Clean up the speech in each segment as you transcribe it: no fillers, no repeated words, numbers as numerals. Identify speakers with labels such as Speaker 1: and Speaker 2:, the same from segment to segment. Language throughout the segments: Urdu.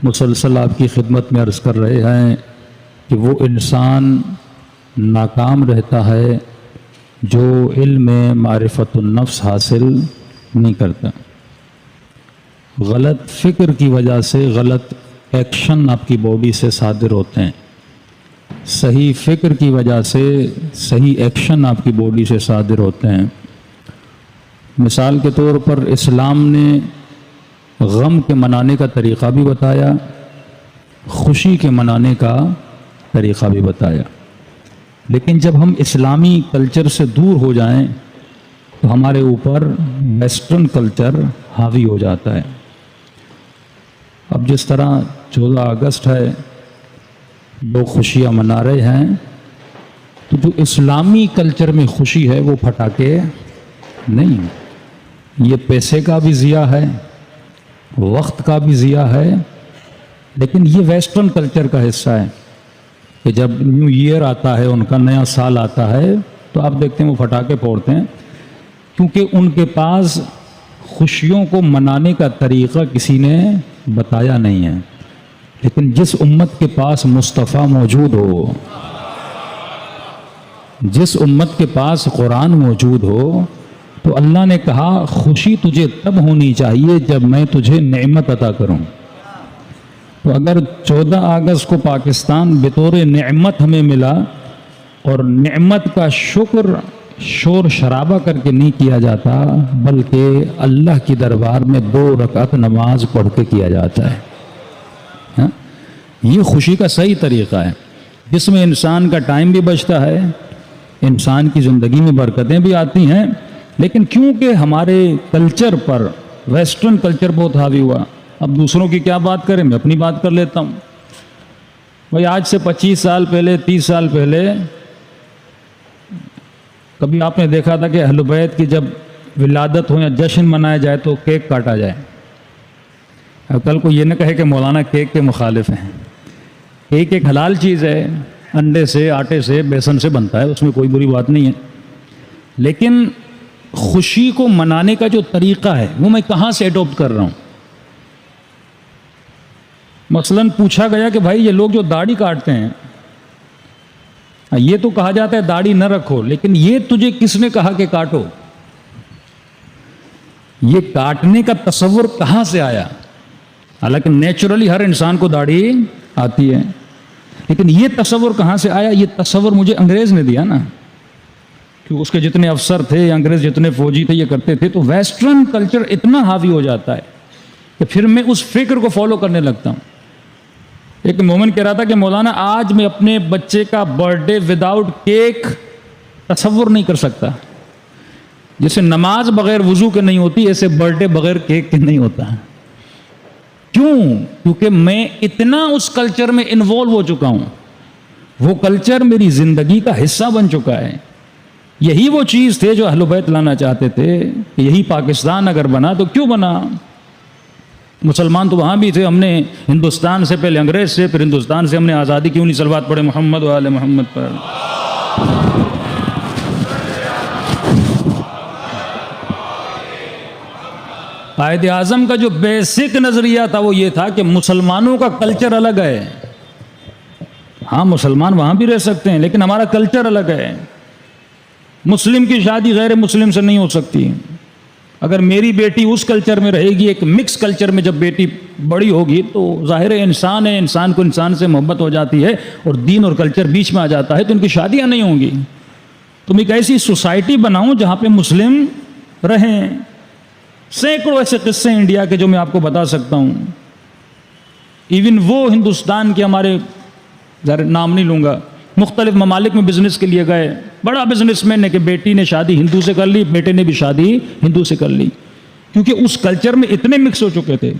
Speaker 1: مسلسل آپ کی خدمت میں عرض کر رہے ہیں کہ وہ انسان ناکام رہتا ہے جو علم معرفت النفس حاصل نہیں کرتا. غلط فکر کی وجہ سے غلط ایکشن آپ کی باڈی سے صادر ہوتے ہیں. صحیح فکر کی وجہ سے صحیح ایکشن آپ کی باڈی سے صادر ہوتے ہیں. مثال کے طور پر اسلام نے غم کے منانے کا طریقہ بھی بتایا، خوشی کے منانے کا طریقہ بھی بتایا. لیکن جب ہم اسلامی کلچر سے دور ہو جائیں تو ہمارے اوپر ویسٹرن کلچر حاوی ہو جاتا ہے. اب جس طرح 14 اگست ہے، لوگ خوشیاں منا رہے ہیں، تو جو اسلامی کلچر میں خوشی ہے وہ پٹاخے نہیں، یہ پیسے کا بھی ضیاع ہے، وقت کا بھی ضیاع ہے. لیکن یہ ویسٹرن کلچر کا حصہ ہے کہ جب نیو ایئر آتا ہے، ان کا نیا سال آتا ہے، تو آپ دیکھتے ہیں وہ پٹاخے پھوڑتے ہیں، کیونکہ ان کے پاس خوشیوں کو منانے کا طریقہ کسی نے بتایا نہیں ہے. لیکن جس امت کے پاس مصطفیٰ موجود ہو، جس امت کے پاس قرآن موجود ہو، تو اللہ نے کہا خوشی تجھے تب ہونی چاہیے جب میں تجھے نعمت عطا کروں. تو اگر 14 اگست کو پاکستان بطور نعمت ہمیں ملا اور نعمت کا شکر شور شرابہ کر کے نہیں کیا جاتا، بلکہ اللہ کی دربار میں 2 رکعت نماز پڑھ کے کیا جاتا ہے. یہ خوشی کا صحیح طریقہ ہے، جس میں انسان کا ٹائم بھی بچتا ہے، انسان کی زندگی میں برکتیں بھی آتی ہیں. لیکن کیونکہ ہمارے کلچر پر ویسٹرن کلچر بہت حاوی ہوا. اب دوسروں کی کیا بات کریں، میں اپنی بات کر لیتا ہوں. بھائی آج سے 25 سال پہلے، 30 سال پہلے کبھی آپ نے دیکھا تھا کہ اہل بیت کی جب ولادت ہو یا جشن منایا جائے تو کیک کاٹا جائے؟ اب کل کو یہ نہ کہے کہ مولانا کیک کے مخالف ہیں. کیک ایک حلال چیز ہے، انڈے سے، آٹے سے، بیسن سے بنتا ہے، اس میں کوئی بری بات نہیں ہے. لیکن خوشی کو منانے کا جو طریقہ ہے وہ میں کہاں سے اڈاپٹ کر رہا ہوں؟ مثلاً پوچھا گیا کہ بھائی یہ لوگ جو داڑھی کاٹتے ہیں، یہ تو کہا جاتا ہے داڑھی نہ رکھو، لیکن یہ تجھے کس نے کہا کہ کاٹو؟ یہ کاٹنے کا تصور کہاں سے آیا؟ حالانکہ نیچرلی ہر انسان کو داڑھی آتی ہے، لیکن یہ تصور کہاں سے آیا؟ یہ تصور مجھے انگریز نے دیا نا، کہ اس کے جتنے افسر تھے یا انگریز جتنے فوجی تھے یہ کرتے تھے. تو ویسٹرن کلچر اتنا حاوی ہو جاتا ہے کہ پھر میں اس فکر کو فالو کرنے لگتا ہوں. ایک مومن کہہ رہا تھا کہ مولانا آج میں اپنے بچے کا برتھ ڈے وداؤٹ کیک تصور نہیں کر سکتا. جیسے نماز بغیر وضو کے نہیں ہوتی، ایسے برتھ ڈے بغیر کیک کے نہیں ہوتا. کیوں؟ کیونکہ میں اتنا اس کلچر میں انوالو ہو چکا ہوں، وہ کلچر میری زندگی کا حصہ بن چکا ہے. یہی وہ چیز تھے جو اہل بیت لانا چاہتے تھے کہ یہی پاکستان اگر بنا تو کیوں بنا؟ مسلمان تو وہاں بھی تھے. ہم نے ہندوستان سے پہلے انگریز سے، پھر ہندوستان سے ہم نے آزادی کیوں نہیں صلوات پڑھے محمد و آل محمد پر؟ قائد اعظم کا جو بیسک نظریہ تھا وہ یہ تھا کہ مسلمانوں کا کلچر الگ ہے. ہاں مسلمان وہاں بھی رہ سکتے ہیں، لیکن ہمارا کلچر الگ ہے. مسلم کی شادی غیر مسلم سے نہیں ہو سکتی. اگر میری بیٹی اس کلچر میں رہے گی، ایک مکس کلچر میں جب بیٹی بڑی ہوگی تو ظاہر انسان ہے، انسان کو انسان سے محبت ہو جاتی ہے اور دین اور کلچر بیچ میں آ جاتا ہے تو ان کی شادیاں نہیں ہوں گی. تو میں ایک ایسی سوسائٹی بناؤں جہاں پہ مسلم رہیں. سینکڑوں ایسے قصے ہیں انڈیا کے جو میں آپ کو بتا سکتا ہوں. ایون وہ ہندوستان کے ہمارے، ذرا نام نہیں لوں گا، مختلف ممالک میں بزنس کے لیے گئے، بڑا بزنس مین ہے کہ بیٹی نے شادی ہندو سے کر لی، بیٹے نے بھی شادی ہندو سے کر لی، کیونکہ اس کلچر میں اتنے مکس ہو چکے تھے.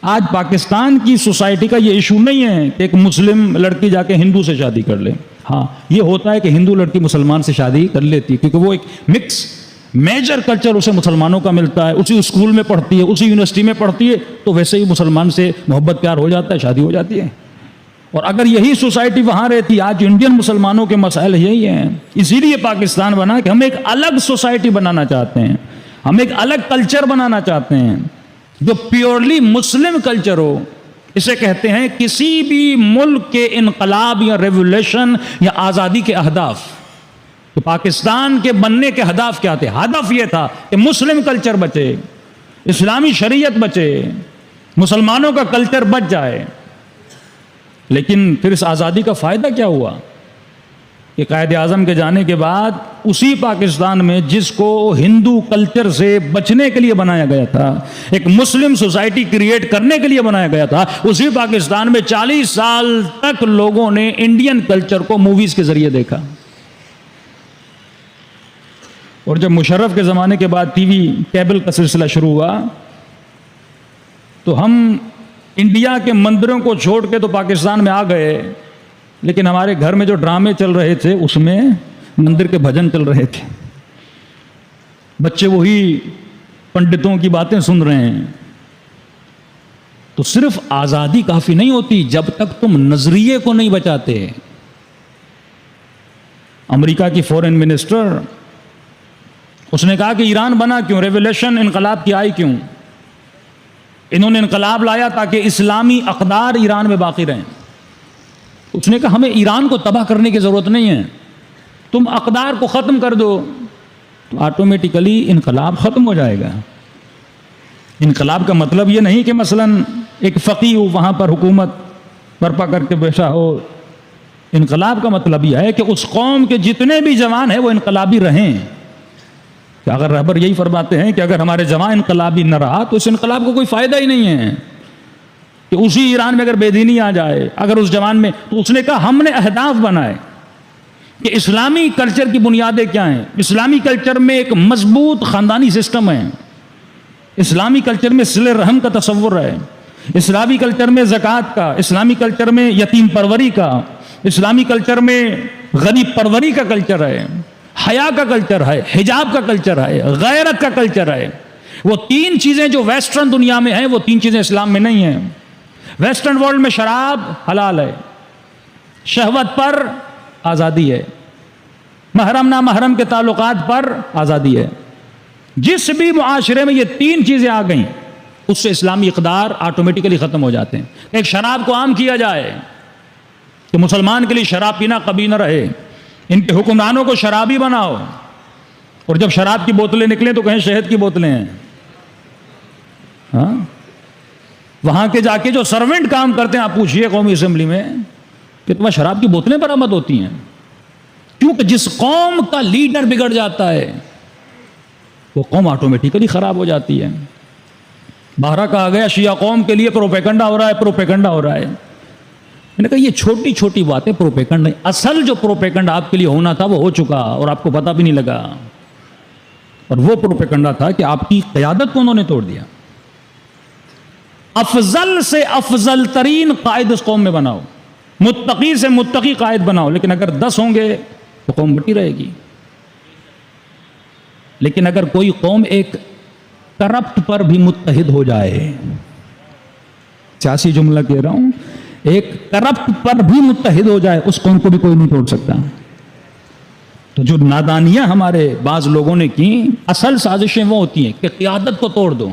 Speaker 1: آج پاکستان کی سوسائٹی کا یہ ایشو نہیں ہے کہ ایک مسلم لڑکی جا کے ہندو سے شادی کر لے. ہاں یہ ہوتا ہے کہ ہندو لڑکی مسلمان سے شادی کر لیتی ہے، کیونکہ وہ ایک مکس میجر کلچر اسے مسلمانوں کا ملتا ہے، اسی اسکول میں پڑھتی ہے، اسی یونیورسٹی میں پڑھتی ہے، تو ویسے ہی مسلمان سے محبت پیار ہو جاتا ہے، شادی ہو جاتی ہے. اور اگر یہی سوسائٹی وہاں رہتی، آج انڈین مسلمانوں کے مسائل یہی ہیں. اسی لیے پاکستان بنا کہ ہم ایک الگ سوسائٹی بنانا چاہتے ہیں، ہم ایک الگ کلچر بنانا چاہتے ہیں جو پیورلی مسلم کلچر ہو. اسے کہتے ہیں کسی بھی ملک کے انقلاب یا ریولیوشن یا آزادی کے اہداف. تو پاکستان کے بننے کے ہدف کیا تھے؟ ہدف یہ تھا کہ مسلم کلچر بچے، اسلامی شریعت بچے، مسلمانوں کا کلچر بچ جائے. لیکن پھر اس آزادی کا فائدہ کیا ہوا کہ قائد اعظم کے جانے کے بعد اسی پاکستان میں جس کو ہندو کلچر سے بچنے کے لیے بنایا گیا تھا، ایک مسلم سوسائٹی کریٹ کرنے کے لیے بنایا گیا تھا، اسی پاکستان میں 40 سال تک لوگوں نے انڈین کلچر کو موویز کے ذریعے دیکھا. اور جب مشرف کے زمانے کے بعد ٹی وی کیبل کا سلسلہ شروع ہوا تو ہم انڈیا کے مندروں کو چھوڑ کے تو پاکستان میں آ گئے، لیکن ہمارے گھر میں جو ڈرامے چل رہے تھے اس میں مندر کے بھجن چل رہے تھے، بچے وہی پنڈتوں کی باتیں سن رہے ہیں. تو صرف آزادی کافی نہیں ہوتی جب تک تم نظریے کو نہیں بچاتے. امریکہ کی فورن منسٹر اس نے کہا کہ ایران بنا کیوں؟ ریولیوشن انقلاب کی آئی کیوں؟ انہوں نے انقلاب لایا تاکہ اسلامی اقدار ایران میں باقی رہیں. اس نے کہا ہمیں ایران کو تباہ کرنے کی ضرورت نہیں ہے، تم اقدار کو ختم کر دو تو آٹومیٹیکلی انقلاب ختم ہو جائے گا. انقلاب کا مطلب یہ نہیں کہ مثلا ایک فقیہ وہاں پر حکومت برپا کر کے بیٹھا ہو. انقلاب کا مطلب یہ ہے کہ اس قوم کے جتنے بھی جوان ہیں وہ انقلابی رہیں. کہ اگر رہبر یہی فرماتے ہیں کہ اگر ہمارے جوان انقلابی نہ رہا تو اس انقلاب کو کوئی فائدہ ہی نہیں ہے. کہ اسی ایران میں اگر بے دینی آ جائے اگر اس جوان میں، تو اس نے کہا ہم نے اہداف بنائے کہ اسلامی کلچر کی بنیادیں کیا ہیں. اسلامی کلچر میں ایک مضبوط خاندانی سسٹم ہے، اسلامی کلچر میں صلہ رحم کا تصور ہے، اسلامی کلچر میں زکوٰۃ کا، اسلامی کلچر میں یتیم پروری کا، اسلامی کلچر میں غریب پروری کا کلچر ہے، حیا کا کلچر ہے، حجاب کا کلچر ہے، غیرت کا کلچر ہے. وہ 3 چیزیں جو ویسٹرن دنیا میں ہیں وہ 3 چیزیں اسلام میں نہیں ہیں. ویسٹرن ورلڈ میں شراب حلال ہے، شہوت پر آزادی ہے، محرم نامحرم کے تعلقات پر آزادی ہے. جس بھی معاشرے میں یہ 3 چیزیں آ گئیں اس سے اسلامی اقدار آٹومیٹیکلی ختم ہو جاتے ہیں. ایک شراب کو عام کیا جائے کہ مسلمان کے لیے شراب پینا کبھی نہ رہے، ان کے حکمرانوں کو شرابی بناؤ، اور جب شراب کی بوتلیں نکلیں تو کہیں شہد کی بوتلیں ہیں. ہاں وہاں کے جا کے جو سرونٹ کام کرتے ہیں آپ پوچھئے قومی اسمبلی میں کہ تمہیں شراب کی بوتلیں برآمد ہوتی ہیں. کیونکہ جس قوم کا لیڈر بگڑ جاتا ہے وہ قوم آٹومیٹیکلی خراب ہو جاتی ہے. باہر کہا گیا شیعہ قوم کے لیے پروپیگنڈا ہو رہا ہے، پروپیگنڈا ہو رہا ہے. میں نے کہا یہ چھوٹی چھوٹی باتیں پروپیگنڈا نہیں، اصل جو پروپیگنڈا آپ کے لیے ہونا تھا وہ ہو چکا اور آپ کو پتہ بھی نہیں لگا. اور وہ پروپیگنڈا تھا کہ آپ کی قیادت کو انہوں نے توڑ دیا. افضل سے افضل ترین قائد اس قوم میں بناؤ، متقی سے متقی قائد بناؤ، لیکن اگر 10 ہوں گے تو قوم بٹی رہے گی. لیکن اگر کوئی قوم ایک کرپٹ پر بھی متحد ہو جائے، سیاسی جملہ کہہ رہا ہوں، ایک کرپٹ پر بھی متحد ہو جائے اس قوم کو بھی کوئی نہیں توڑ سکتا. تو جو نادانیاں ہمارے بعض لوگوں نے کی، اصل سازشیں وہ ہوتی ہیں کہ قیادت کو توڑ دو.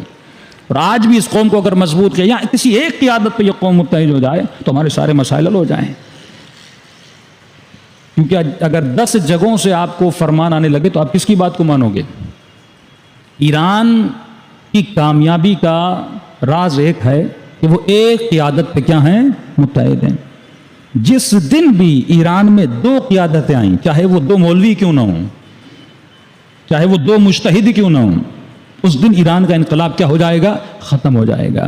Speaker 1: اور آج بھی اس قوم کو اگر مضبوط کیا یا کسی ایک قیادت پہ یہ قوم متحد ہو جائے تو ہمارے سارے مسائل حل ہو جائیں. کیونکہ اگر 10 جگہوں سے آپ کو فرمان آنے لگے تو آپ کس کی بات کو مانو گے؟ ایران کی کامیابی کا راز ایک ہے کہ وہ ایک قیادت پہ کیا ہیں؟ متحد ہیں. جس دن بھی ایران میں 2 قیادتیں آئیں، چاہے وہ 2 مولوی کیوں نہ ہوں، چاہے وہ 2 مجتہد کیوں نہ ہوں، اس دن ایران کا انقلاب کیا ہو جائے گا؟ ختم ہو جائے گا.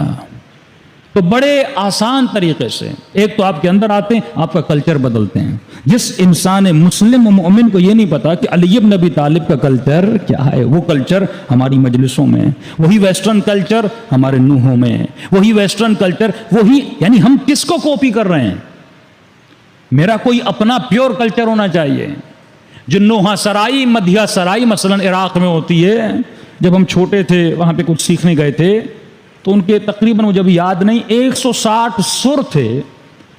Speaker 1: تو بڑے آسان طریقے سے ایک تو آپ کے اندر آتے ہیں، آپ کا کلچر بدلتے ہیں. جس انسان مسلم و مومن کو یہ نہیں پتا کہ علی بن ابی طالب کا کلچر کیا ہے، وہ کلچر ہماری مجلسوں میں، وہی ویسٹرن کلچر ہمارے نوحوں میں، وہی ویسٹرن کلچر، وہی، یعنی ہم کس کو کاپی کر رہے ہیں؟ میرا کوئی اپنا پیور کلچر ہونا چاہیے. جو نوحہ سرائی، مدھیہ سرائی مثلا عراق میں ہوتی ہے، جب ہم چھوٹے تھے وہاں پہ کچھ سیکھنے گئے تھے تو ان کے تقریباً مجھے ابھی یاد نہیں 160 سر تھے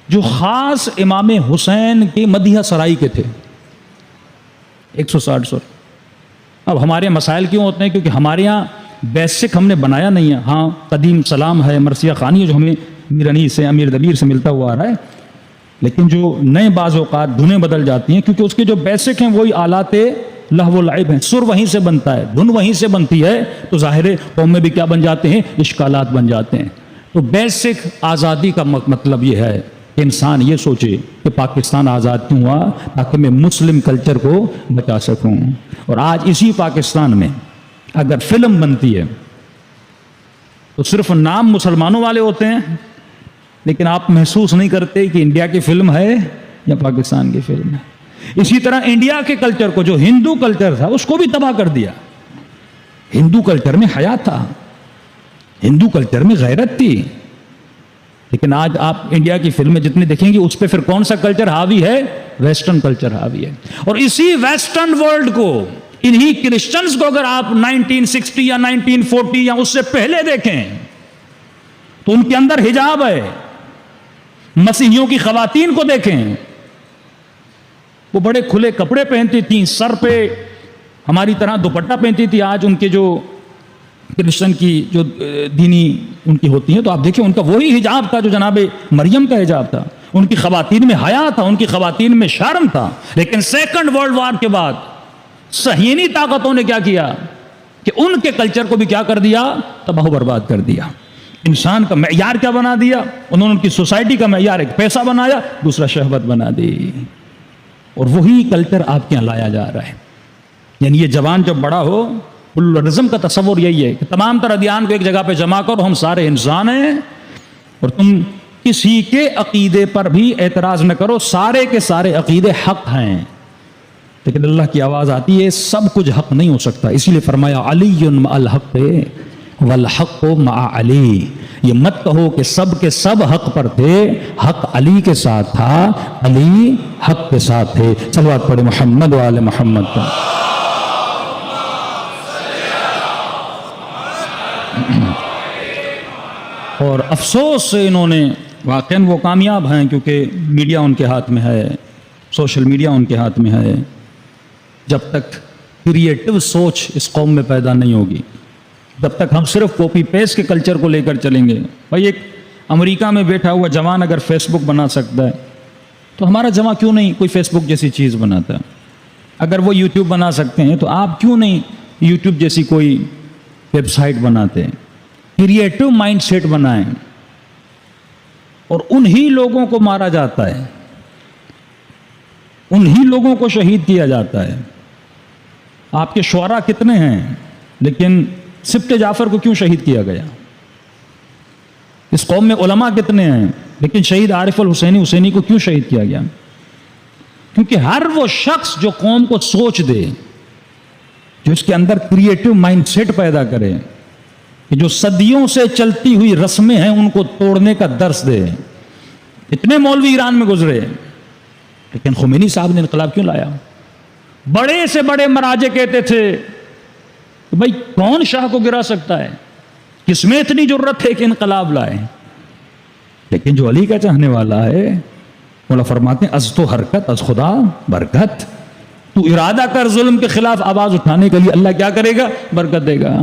Speaker 1: جو خاص امام حسین کے مدیحہ سرائی کے تھے. 160 سر. اب ہمارے مسائل کیوں ہوتے ہیں؟ کیونکہ ہمارے یہاں بیسک ہم نے بنایا نہیں ہے. ہاں قدیم سلام ہے، مرثیہ خوانی ہے جو ہمیں میر انیس سے امیر دبیر سے ملتا ہوا آ رہا ہے، لیکن جو نئے بعض اوقات دھنیں بدل جاتی ہیں کیونکہ اس کے جو بیسک ہیں وہی آلات لہو و لعب ہیں، سر وہیں سے بنتا ہے، دھن وہیں سے بنتی ہے، تو ظاہر ہے قوم میں بھی کیا بن جاتے ہیں، اشکالات بن جاتے ہیں۔ تو بیسک آزادی کا مطلب یہ ہے کہ انسان یہ سوچے کہ پاکستان آزاد کیوں ہوا، تاکہ میں مسلم کلچر کو بچا سکوں۔ اور آج اسی پاکستان میں اگر فلم بنتی ہے تو صرف نام مسلمانوں والے ہوتے ہیں، لیکن آپ محسوس نہیں کرتے کہ انڈیا کی فلم ہے یا پاکستان کی فلم ہے۔ اسی طرح انڈیا کے کلچر کو، جو ہندو کلچر تھا، اس کو بھی تباہ کر دیا۔ ہندو کلچر میں حیا تھا، ہندو کلچر میں غیرت تھی، لیکن آج آپ انڈیا کی فلمیں جتنی دیکھیں گے اس پہ پھر کون سا کلچر حاوی ہے؟ ویسٹرن کلچر حاوی ہے۔ اور اسی ویسٹرن ورلڈ کو، انہی کرسچنز کو اگر آپ 1960 یا 1940 یا اس سے پہلے دیکھیں تو ان کے اندر حجاب ہے۔ مسیحیوں کی خواتین کو دیکھیں، وہ بڑے کھلے کپڑے پہنتی تھیں، سر پہ ہماری طرح دوپٹہ پہنتی تھی۔ آج ان کے جو کرسچن کی جو دینی ان کی ہوتی ہیں تو آپ دیکھیں ان کا وہی حجاب تھا جو جناب مریم کا حجاب تھا۔ ان کی خواتین میں حیا تھا، ان کی خواتین میں شرم تھا۔ لیکن سیکنڈ ورلڈ وار کے بعد صہیونی طاقتوں نے کیا کیا کہ ان کے کلچر کو بھی کیا کر دیا؟ تباہ و برباد کر دیا۔ انسان کا معیار کیا بنا دیا انہوں نے؟ ان کی سوسائٹی کا معیار ایک پیسہ بنایا، دوسرا شہوت بنا دی، اور وہی کلچر آپ کے یہاں لایا جا رہا ہے۔ یعنی یہ جوان جب بڑا ہو، پلورلزم کا تصور یہی ہے کہ تمام تر ادیان کو ایک جگہ پہ جمع کرو، ہم سارے انسان ہیں، اور تم کسی کے عقیدے پر بھی اعتراض نہ کرو، سارے کے سارے عقیدے حق ہیں۔ لیکن اللہ کی آواز آتی ہے سب کچھ حق نہیں ہو سکتا، اسی لیے فرمایا علی مع الحق والحق مع علی۔ یہ مت کہو کہ سب کے سب حق پر تھے، حق علی کے ساتھ تھا، علی حق کے ساتھ تھے۔ صلوات پڑھے محمد و آل محمد پر۔ اور افسوس سے انہوں نے، واقعاً وہ کامیاب ہیں کیونکہ میڈیا ان کے ہاتھ میں ہے، سوشل میڈیا ان کے ہاتھ میں ہے۔ جب تک کریٹو سوچ اس قوم میں پیدا نہیں ہوگی، جب تک ہم صرف کاپی پیسٹ کے کلچر کو لے کر چلیں گے، بھائی ایک امریکہ میں بیٹھا ہوا جوان اگر فیس بک بنا سکتا ہے تو ہمارا جوان کیوں نہیں کوئی فیس بک جیسی چیز بناتا؟ اگر وہ یوٹیوب بنا سکتے ہیں تو آپ کیوں نہیں یوٹیوب جیسی کوئی ویب سائٹ بناتے ہیں؟ کریٹو مائنڈ سیٹ بنائیں۔ اور انہی لوگوں کو مارا جاتا ہے، انہی لوگوں کو شہید کیا جاتا ہے۔ آپ کے شعراء کتنے ہیں، لیکن سبط جعفر کو کیوں شہید کیا گیا؟ اس قوم میں علماء کتنے ہیں، لیکن شہید عارف الحسینی کو کیوں شہید کیا گیا؟ کیونکہ ہر وہ شخص جو قوم کو سوچ دے، جو اس کے اندر کریٹو مائنڈ سیٹ پیدا کرے، کہ جو صدیوں سے چلتی ہوئی رسمیں ہیں ان کو توڑنے کا درس دے۔ اتنے مولوی ایران میں گزرے، لیکن خمینی صاحب نے انقلاب کیوں لایا؟ بڑے سے بڑے مراجع کہتے تھے کہ بھائی کون شاہ کو گرا سکتا ہے، کس میں اتنی جرت ہے کہ انقلاب لائے؟ لیکن جو علی کا چاہنے والا ہے، مولا فرماتے ہیں از تو حرکت از خدا برکت۔ تو ارادہ کر ظلم کے خلاف آواز اٹھانے کے لیے، اللہ کیا کرے گا؟ برکت دے گا۔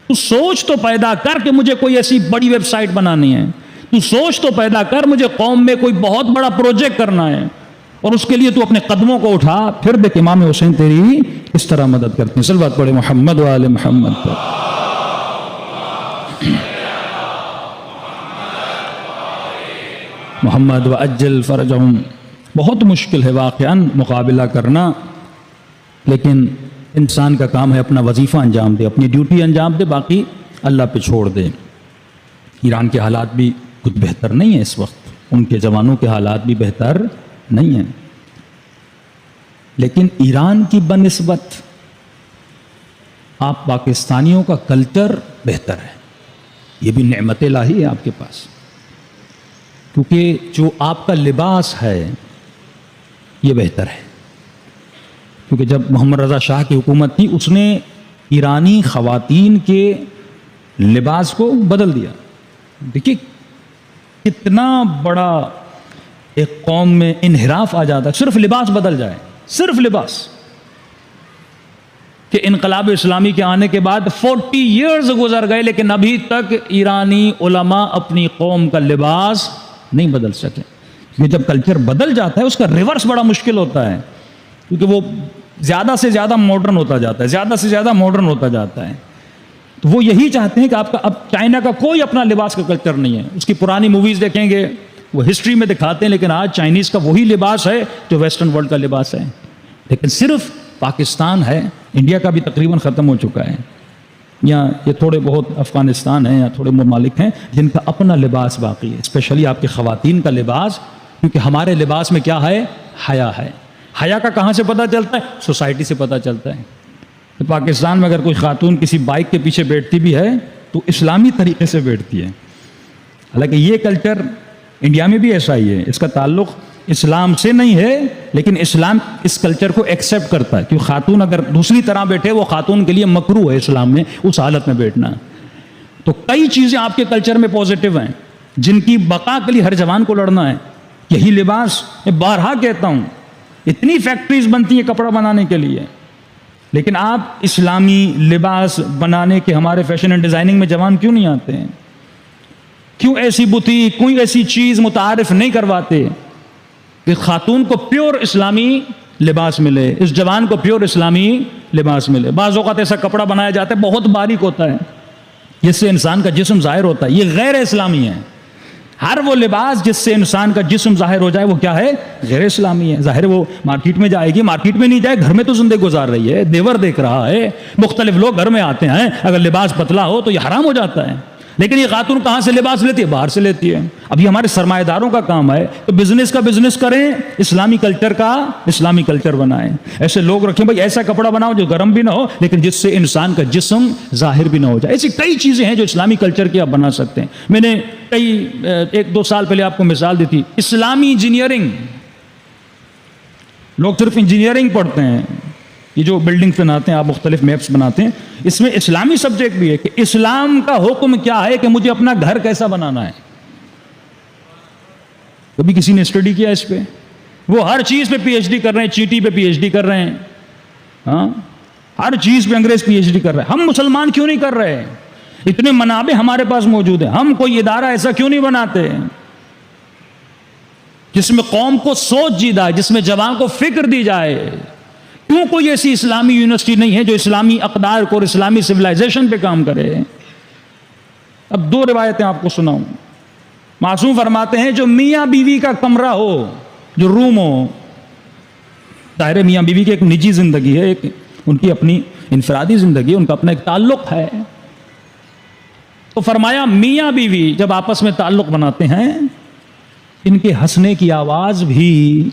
Speaker 1: تو سوچ تو پیدا کر کہ مجھے کوئی ایسی بڑی ویب سائٹ بنانی ہے، تو سوچ تو پیدا کر مجھے قوم میں کوئی بہت بڑا پروجیکٹ کرنا ہے، اور اس کے لیے تو اپنے قدموں کو اٹھا، پھر دیکھ امام حسین تیری اس طرح مدد کرتے ہیں۔ صلوات پڑھے محمد و آل محمد پر۔ محمد و اجل فرجہم۔ بہت مشکل ہے واقعاً مقابلہ کرنا، لیکن انسان کا کام ہے اپنا وظیفہ انجام دے، اپنی ڈیوٹی انجام دے، باقی اللہ پہ چھوڑ دے۔ ایران کے حالات بھی کچھ بہتر نہیں ہیں اس وقت، ان کے جوانوں کے حالات بھی بہتر نہیں ہیں، لیکن ایران کی بنسبت آپ پاکستانیوں کا کلچر بہتر ہے۔ یہ بھی نعمت الہی ہے آپ کے پاس، کیونکہ جو آپ کا لباس ہے یہ بہتر ہے۔ کیونکہ جب محمد رضا شاہ کی حکومت تھی، اس نے ایرانی خواتین کے لباس کو بدل دیا۔ دیکھیے کتنا بڑا ایک قوم میں انحراف آ جاتا ہے، صرف لباس بدل جائے، صرف لباس۔ کہ انقلاب اسلامی کے آنے کے بعد 40 ایئرز گزر گئے لیکن ابھی تک ایرانی علماء اپنی قوم کا لباس نہیں بدل سکے. کیونکہ جب کلچر بدل جاتا ہے اس کا ریورس بڑا مشکل ہوتا ہے, کیونکہ وہ زیادہ سے زیادہ ماڈرن ہوتا جاتا ہے, زیادہ سے زیادہ ماڈرن ہوتا جاتا ہے. تو وہ یہی چاہتے ہیں کہ آپ کا اب چائنا کا کوئی اپنا لباس کا کلچر نہیں ہے. اس کی پرانی موویز دیکھیں گے, وہ ہسٹری میں دکھاتے ہیں, لیکن آج چائنیز کا وہی لباس ہے جو ویسٹرن ورلڈ کا لباس ہے. لیکن صرف پاکستان ہے, انڈیا کا بھی تقریباً ختم ہو چکا ہے, یا یہ تھوڑے بہت افغانستان ہیں یا تھوڑے ممالک ہیں جن کا اپنا لباس باقی ہے, اسپیشلی آپ کی خواتین کا لباس. کیونکہ ہمارے لباس میں کیا ہے؟ حیا ہے. حیا کا کہاں سے پتہ چلتا ہے؟ سوسائٹی سے پتہ چلتا ہے. تو پاکستان میں اگر کوئی خاتون کسی بائک کے پیچھے بیٹھتی بھی ہے تو اسلامی طریقے سے بیٹھتی ہے. حالانکہ یہ کلچر انڈیا میں بھی ایسا ہی ہے, اس کا تعلق اسلام سے نہیں ہے, لیکن اسلام اس کلچر کو ایکسیپٹ کرتا ہے کہ خاتون اگر دوسری طرح بیٹھے وہ خاتون کے لیے مکروہ ہے اسلام میں اس حالت میں بیٹھنا. تو کئی چیزیں آپ کے کلچر میں پازیٹیو ہیں جن کی بقا کے لیے ہر جوان کو لڑنا ہے. یہی لباس, میں بارہا کہتا ہوں, اتنی فیکٹریز بنتی ہیں کپڑا بنانے کے لیے, لیکن آپ اسلامی لباس بنانے کے ہمارے فیشن اینڈ ڈیزائننگ میں جوان کیوں نہیں آتے ہیں؟ کیوں ایسی بوتیک, کوئی ایسی چیز متعارف نہیں کرواتے کہ خاتون کو پیور اسلامی لباس ملے, اس جوان کو پیور اسلامی لباس ملے. بعض اوقات ایسا کپڑا بنایا جاتا ہے بہت باریک ہوتا ہے, جس سے انسان کا جسم ظاہر ہوتا ہے, یہ غیر اسلامی ہے. ہر وہ لباس جس سے انسان کا جسم ظاہر ہو جائے وہ کیا ہے؟ غیر اسلامی ہے. ظاہر وہ مارکیٹ میں جائے گی, مارکیٹ میں نہیں جائے, گھر میں تو زندگی گزار رہی ہے, دیور دیکھ رہا ہے, مختلف لوگ گھر میں آتے ہیں, اگر لباس پتلا ہو تو یہ حرام ہو جاتا ہے. لیکن یہ خاتون کہاں سے لباس لیتی ہے؟ باہر سے لیتی ہے. اب یہ ہمارے سرمایہ داروں کا کام ہے تو بزنس کا بزنس کریں, اسلامی کلچر کا اسلامی کلچر بنائیں. ایسے لوگ رکھیں بھائی, ایسا کپڑا بناؤ جو گرم بھی نہ ہو لیکن جس سے انسان کا جسم ظاہر بھی نہ ہو جائے. ایسی کئی چیزیں ہیں جو اسلامی کلچر کی آپ بنا سکتے ہیں. میں نے کئی 1-2 سال پہلے آپ کو مثال دی تھی, اسلامی انجینئرنگ. لوگ صرف انجینئرنگ پڑھتے ہیں, یہ جو بلڈنگ بناتے ہیں, آپ مختلف میپس بناتے ہیں, اس میں اسلامی سبجیکٹ بھی ہے کہ اسلام کا حکم کیا ہے کہ مجھے اپنا گھر کیسا بنانا ہے. کبھی کسی نے اسٹڈی کیا اس پہ؟ وہ ہر چیز پہ پی ایچ ڈی کر رہے ہیں, چیٹی پہ پی ایچ ڈی کر رہے ہیں, ہاں ہر چیز پہ انگریز پی ایچ ڈی کر رہے ہیں. ہم مسلمان کیوں نہیں کر رہے؟ اتنے منابع ہمارے پاس موجود ہیں, ہم کوئی ادارہ ایسا کیوں نہیں بناتے جس میں قوم کو سوچ دی جائے, جس میں جوان کو فکر دی جائے؟ کیوں کوئی ایسی اسلامی یونیورسٹی نہیں ہے جو اسلامی اقدار کو اور اسلامی سویلائزیشن پہ کام کرے؟ اب 2 روایتیں آپ کو سناؤں. معصوم فرماتے ہیں جو میاں بیوی کا کمرہ ہو, جو روم ہو, ظاہر میاں بیوی کی ایک نجی زندگی ہے, ایک ان کی اپنی انفرادی زندگی, ان کا اپنا ایک تعلق ہے. تو فرمایا میاں بیوی جب آپس میں تعلق بناتے ہیں, ان کے ہنسنے کی آواز بھی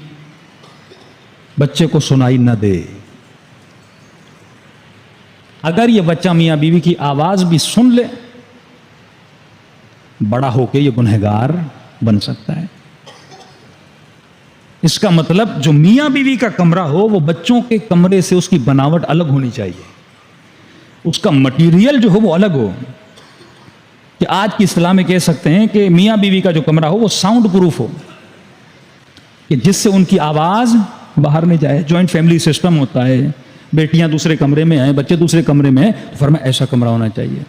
Speaker 1: بچے کو سنائی نہ دے. اگر یہ بچہ میاں بیوی کی آواز بھی سن لے, بڑا ہو کے یہ گنہگار بن سکتا ہے. اس کا مطلب جو میاں بیوی کا کمرہ ہو وہ بچوں کے کمرے سے اس کی بناوٹ الگ ہونی چاہیے, اس کا مٹیریل جو ہو وہ الگ ہو. کہ آج کی اصطلاح میں کہہ سکتے ہیں کہ میاں بیوی کا جو کمرہ ہو وہ ساؤنڈ پروف ہو, کہ جس سے ان کی آواز باہر نہیں جائے. جوائنٹ فیملی سسٹم ہوتا ہے, بیٹیاں دوسرے کمرے میں ہیں, بچے دوسرے کمرے میں ہیں, تو فرمایا ایسا کمرہ ہونا چاہیے.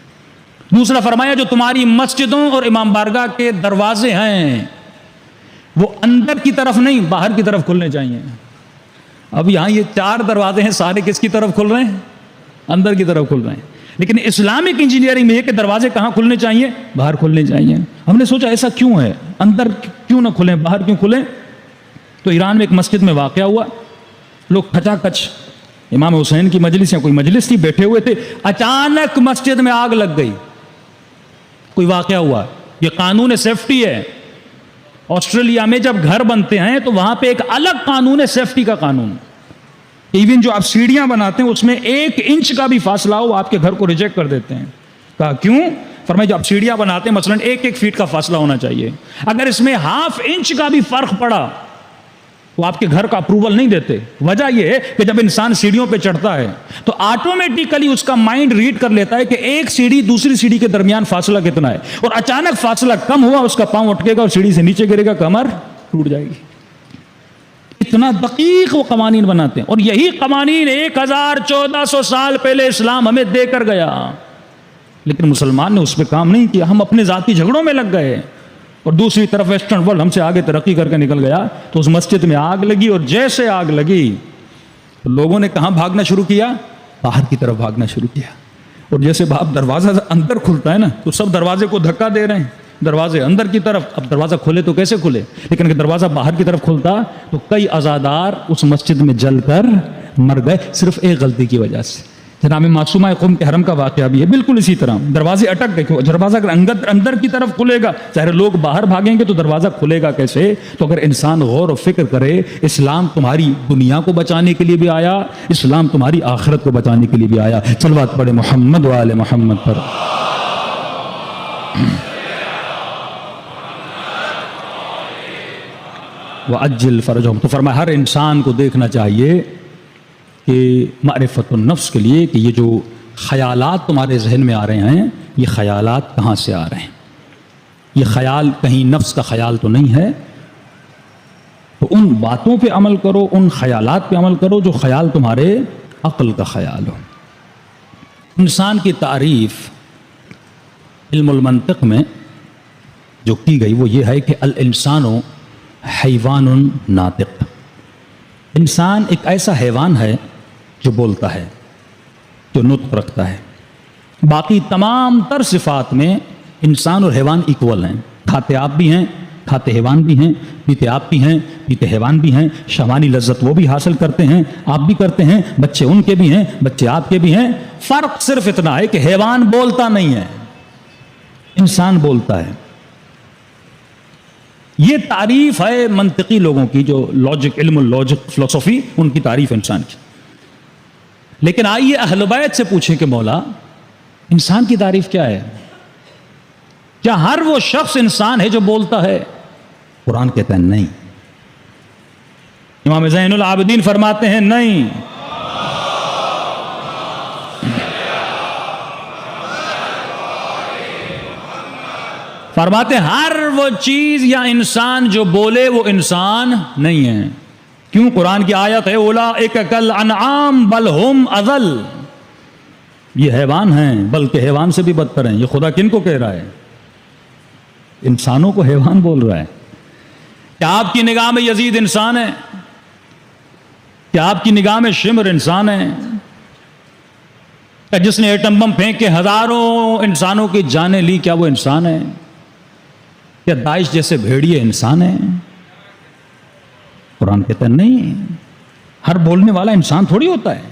Speaker 1: دوسرا فرمایا جو تمہاری مسجدوں اور امام بارگاہ کے دروازے ہیں وہ اندر کی طرف نہیں باہر کی طرف کھلنے چاہیے. اب یہاں یہ 4 دروازے ہیں, سارے کس کی طرف کھل رہے ہیں؟ اندر کی طرف کھل رہے ہیں. لیکن اسلامک انجینئرنگ میں یہ کہ دروازے کہاں کھلنے چاہیے؟ باہر کھلنے چاہیے. ہم نے سوچا ایسا کیوں ہے, اندر کیوں نہ کھلیں, باہر کیوں کھلیں؟ تو ایران میں ایک مسجد میں واقعہ ہوا, لوگ کھچا کچ امام حسین کی مجلس یا کوئی مجلس تھی, بیٹھے ہوئے تھے, اچانک مسجد میں آگ لگ گئی. کوئی واقعہ ہوا. یہ قانون سیفٹی ہے. آسٹریلیا میں جب گھر بنتے ہیں تو وہاں پہ ایک الگ قانون ہے, سیفٹی کا قانون. ایون جو آپ سیڑھیاں بناتے ہیں اس میں 1 انچ کا بھی فاصلہ ہو آپ کے گھر کو ریجیکٹ کر دیتے ہیں. کہا کیوں؟ فرمایا جو آپ سیڑھیاں بناتے ہیں مثلا 1 فیٹ کا فاصلہ ہونا چاہیے, اگر اس میں ½ انچ کا بھی فرق پڑا وہ آپ کے گھر کا اپروول نہیں دیتے. وجہ یہ ہے کہ جب انسان سیڑھیوں پہ چڑھتا ہے تو آٹومیٹیکلی اس کا مائنڈ ریڈ کر لیتا ہے کہ ایک سیڑھی دوسری سیڑھی کے درمیان فاصلہ کتنا ہے, اور اچانک فاصلہ کم ہوا, اس کا پاؤں اٹکے گا اور سیڑھی سے نیچے گرے گا, کمر ٹوٹ جائے گی. اتنا دقیق وہ قوانین بناتے ہیں، اور یہی قوانین 1400 سال پہلے اسلام ہمیں دے کر گیا، لیکن مسلمان نے اس پہ کام نہیں کیا، ہم اپنے ذاتی جھگڑوں میں لگ گئے، اور دوسری طرف ویسٹرن ورلڈ ہم سے آگے ترقی کر کے نکل گیا، تو اس مسجد میں آگ لگی، اور جیسے آگ لگی تو لوگوں نے کہاں بھاگنا شروع کیا؟ باہر کی طرف بھاگنا شروع کیا، اور جیسے باپ دروازہ اندر کھلتا ہے نا تو سب دروازے کو دھکا دے رہے ہیں، دروازے اندر کی طرف، اب دروازہ کھلے تو کیسے کھلے، لیکن اگر دروازہ باہر کی طرف کھلتا تو کئی عزادار اس مسجد میں جل کر مر گئے صرف ایک غلطی کی وجہ سے۔ جناب معصومہ قم کے حرم کا واقعہ بھی ہے بالکل اسی طرح، دروازے اٹک گئے، دروازہ اگر اندر کی طرف کھلے گا، ظاہر لوگ باہر بھاگیں گے تو دروازہ کھلے گا کیسے؟ تو اگر انسان غور و فکر کرے، اسلام تمہاری دنیا کو بچانے کے لیے بھی آیا، اسلام تمہاری آخرت کو بچانے کے لیے بھی آیا۔ صلوات پڑھے محمد و آل محمد پر۔ وَعَجِّلْ فَرَجَهُمْ، تو فرمایا ہر انسان کو دیکھنا چاہیے کہ معرفت النفس کے لیے کہ یہ جو خیالات تمہارے ذہن میں آ رہے ہیں، یہ خیالات کہاں سے آ رہے ہیں، یہ خیال کہیں نفس کا خیال تو نہیں ہے، تو ان باتوں پہ عمل کرو، ان خیالات پہ عمل کرو جو خیال تمہارے عقل کا خیال ہو۔ انسان کی تعریف علم المنطق میں جو کی گئی وہ یہ ہے کہ الانسان حیوان ناطق، انسان ایک ایسا حیوان ہے جو بولتا ہے، جو نطق رکھتا ہے۔ باقی تمام تر صفات میں انسان اور حیوان ایکول ہیں، کھاتے آپ بھی ہیں، کھاتے حیوان بھی ہیں، پیتے آپ بھی ہیں، پیتے حیوان بھی ہیں، شہوانی لذت وہ بھی حاصل کرتے ہیں، آپ بھی کرتے ہیں، بچے ان کے بھی ہیں، بچے آپ کے بھی ہیں۔ فرق صرف اتنا ہے کہ حیوان بولتا نہیں ہے، انسان بولتا ہے۔ یہ تعریف ہے منطقی لوگوں کی، جو لاجک، علم اللاجک، فلسفی، ان کی تعریف انسان کی۔ لیکن آئیے اہل بیت سے پوچھیں کہ مولا انسان کی تعریف کیا ہے؟ کیا ہر وہ شخص انسان ہے جو بولتا ہے؟ قرآن کہتا ہے نہیں۔ امام زین العابدین فرماتے ہیں نہیں، فرماتے ہیں ہر وہ چیز یا انسان جو بولے وہ انسان نہیں ہے۔ کیوں؟ قرآن کی آیت ہے اولئک کالانعام بل ہم اضل، یہ حیوان ہیں بلکہ حیوان سے بھی بدتر ہیں۔ یہ خدا کن کو کہہ رہا ہے؟ انسانوں کو حیوان بول رہا ہے۔ کیا آپ کی نگاہ میں یزید انسان ہے؟ کیا آپ کی نگاہ میں شمر انسان ہے؟ کیا جس نے ایٹم بم پھینک کے ہزاروں انسانوں کی جانیں لی کیا وہ انسان ہے؟ کیا داعش جیسے بھیڑیے انسان ہیں؟ قرآن کہتا ہے نہیں، ہر بولنے والا انسان تھوڑی ہوتا ہے۔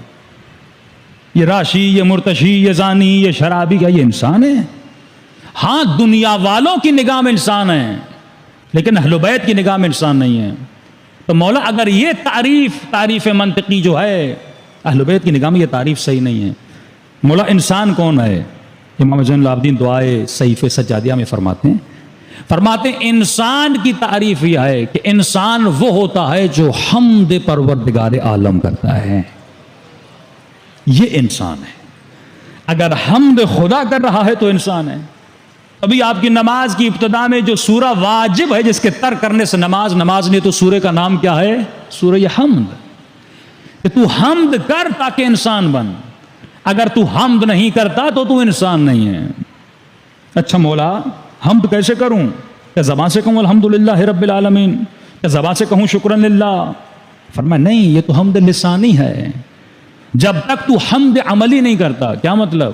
Speaker 1: یہ راشی، یہ مرتشی، یہ زانی، یہ شرابی، کیا یہ انسان ہے؟ ہاں دنیا والوں کی نگاہ میں انسان ہے، لیکن اہل بیت کی نگاہ میں انسان نہیں ہے۔ تو مولا اگر یہ تعریف منطقی جو ہے اہل بیت کی نگاہ میں، یہ تعریف صحیح نہیں ہے۔ مولا انسان کون ہے؟ امام زین العابدین دعائے صحیف سجادیہ میں فرماتے ہیں انسان کی تعریف یہ ہے کہ انسان وہ ہوتا ہے جو حمد پروردگار عالم کرتا ہے، یہ انسان ہے۔ اگر حمد خدا کر رہا ہے تو انسان ہے۔ ابھی آپ کی نماز کی ابتدا میں جو سورہ واجب ہے جس کے ترک کرنے سے نماز نہیں، تو سورہ کا نام کیا ہے؟ سورہ حمد، کہ تو حمد کر تاکہ انسان بن۔ اگر تو حمد نہیں کرتا تو انسان نہیں ہے۔ اچھا مولا حمد کیسے کروں؟ کیا زبان سے کہوں الحمدللہ رب العالمین؟ کیا زبان سے کہوں شکرن للہ؟ فرمایا نہیں، یہ تو حمد لسانی ہے۔ جب تک تو حمد عملی نہیں کرتا، کیا مطلب؟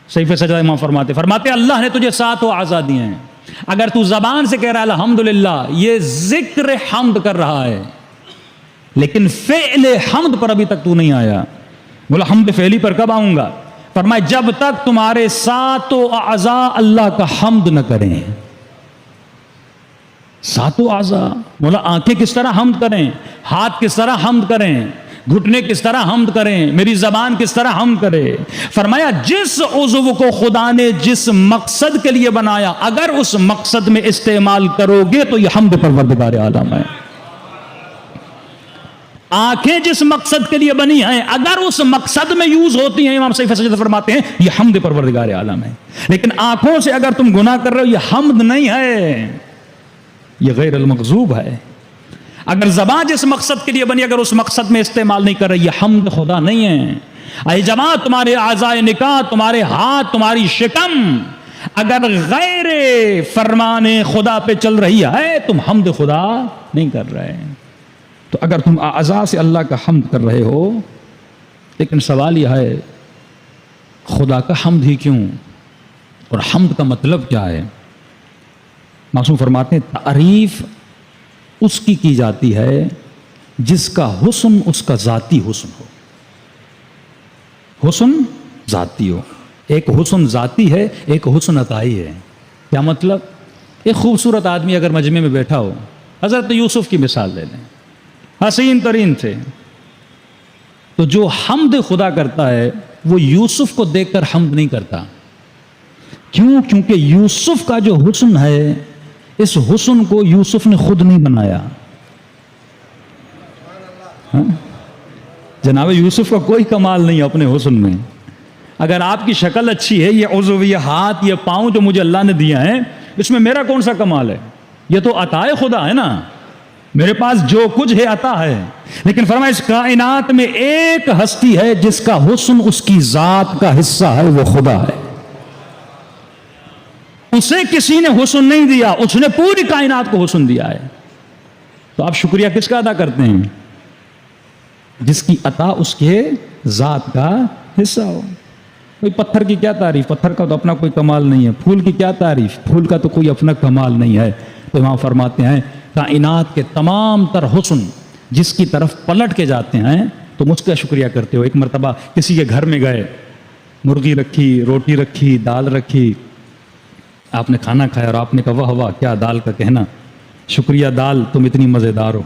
Speaker 1: صحیفہ سجدہ امام فرماتے اللہ نے تجھے 7 اعضاء دیے ہیں، اگر تو زبان سے کہہ رہا ہے الحمدللہ، یہ ذکر حمد کر رہا ہے، لیکن فعل حمد پر ابھی تک تو نہیں آیا۔ بولا حمد فعلی پر کب آؤں گا؟ فرمایا جب تک تمہارے 7 اعضاء اللہ کا حمد نہ کریں۔ 7 اعضاء، بولا آنکھیں کس طرح حمد کریں، ہاتھ کس طرح حمد کریں، گھٹنے کس طرح حمد کریں، میری زبان کس طرح حمد کرے؟ فرمایا جس عضو کو خدا نے جس مقصد کے لیے بنایا، اگر اس مقصد میں استعمال کرو گے تو یہ حمد پروردگار عالم ہے۔ آنکھیں جس مقصد کے لیے بنی ہیں، اگر اس مقصد میں یوز ہوتی ہیں، امام صحیفہ سجدہ فرماتے ہیں یہ حمد پروردگار عالم ہے۔ لیکن آنکھوں سے اگر تم گناہ کر رہے ہو، یہ حمد نہیں ہے، یہ غیر المغضوب ہے۔ اگر زبان جس مقصد کے لیے بنی اگر اس مقصد میں استعمال نہیں کر رہی، یہ حمد خدا نہیں ہے۔ اے جماعت، تمہارے اعضائے نکاح، تمہارے ہاتھ، تمہاری شکم اگر غیر فرمان خدا پہ چل رہی ہے، تم حمد خدا نہیں کر رہے۔ تو اگر تم اعضاء سے اللہ کا حمد کر رہے ہو، لیکن سوال یہ ہے خدا کا حمد ہی کیوں، اور حمد کا مطلب کیا ہے؟ معصوم فرماتے ہیں تعریف اس کی جاتی ہے جس کا حسن اس کا ذاتی حسن ہو۔ حسن ذاتی ہو، ایک حسن ذاتی ہے، ایک حسن عطائی ہے۔ کیا مطلب؟ ایک خوبصورت آدمی اگر مجمع میں بیٹھا ہو، حضرت یوسف کی مثال لے لیں، حسین ترین تھے، تو جو حمد خدا کرتا ہے وہ یوسف کو دیکھ کر حمد نہیں کرتا۔ کیوں؟ کیونکہ یوسف کا جو حسن ہے، اس حسن کو یوسف نے خود نہیں بنایا۔ جناب یوسف کا کوئی کمال نہیں اپنے حسن میں۔ اگر آپ کی شکل اچھی ہے، یہ عضو، یہ ہاتھ، یہ پاؤں جو مجھے اللہ نے دیا ہے، اس میں میرا کون سا کمال ہے؟ یہ تو عطا خدا ہے نا، میرے پاس جو کچھ ہے عطا ہے۔ لیکن فرمایا اس کائنات میں ایک ہستی ہے جس کا حسن اس کی ذات کا حصہ ہے، وہ خدا ہے۔ اسے کسی نے حسن نہیں دیا، اس نے پوری کائنات کو حسن دیا ہے۔ تو آپ شکریہ کس کا ادا کرتے ہیں؟ جس کی عطا اس کے ذات کا حصہ ہو۔ کوئی پتھر کی کیا تعریف، پتھر کا تو اپنا کوئی کمال نہیں ہے۔ پھول کی کیا تعریف، پھول کا تو کوئی اپنا کمال نہیں ہے۔ تو وہاں فرماتے ہیں کائنات کے تمام تر حسن جس کی طرف پلٹ کے جاتے ہیں، تم اس کا شکریہ کرتے ہو۔ ایک مرتبہ کسی کے گھر میں گئے، مرغی رکھی، روٹی رکھی، دال رکھی، آپ نے کھانا کھایا اور آپ نے کہا واہ واہ کیا دال کا کہنا، شکریہ دال تم اتنی مزیدار ہو،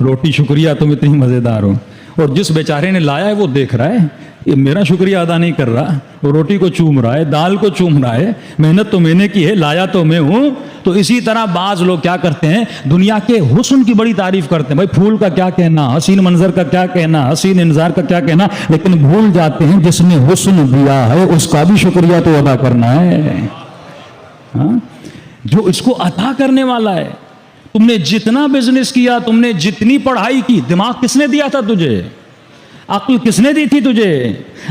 Speaker 1: روٹی شکریہ تم اتنی مزیدار ہو۔ اور جس بیچارے نے لایا ہے وہ دیکھ رہا ہے یہ میرا شکریہ ادا نہیں کر رہا، وہ روٹی کو چوم رہا ہے، دال کو چوم رہا ہے، محنت تو میں نے کی ہے، لایا تو میں ہوں۔ تو اسی طرح بعض لوگ کیا کرتے ہیں، دنیا کے حسن کی بڑی تعریف کرتے ہیں، بھائی پھول کا کیا کہنا، حسین منظر کا کیا کہنا، حسین انظار کا کیا کہنا، لیکن بھول جاتے ہیں جس نے حسن دیا ہے اس کا بھی شکریہ تو ادا کرنا ہے، جو اس کو عطا کرنے والا ہے۔ تم نے جتنا بزنس کیا، تم نے جتنی پڑھائی کی، دماغ کس نے دیا تھا تجھے؟ عقل کس نے دی تھی تجھے؟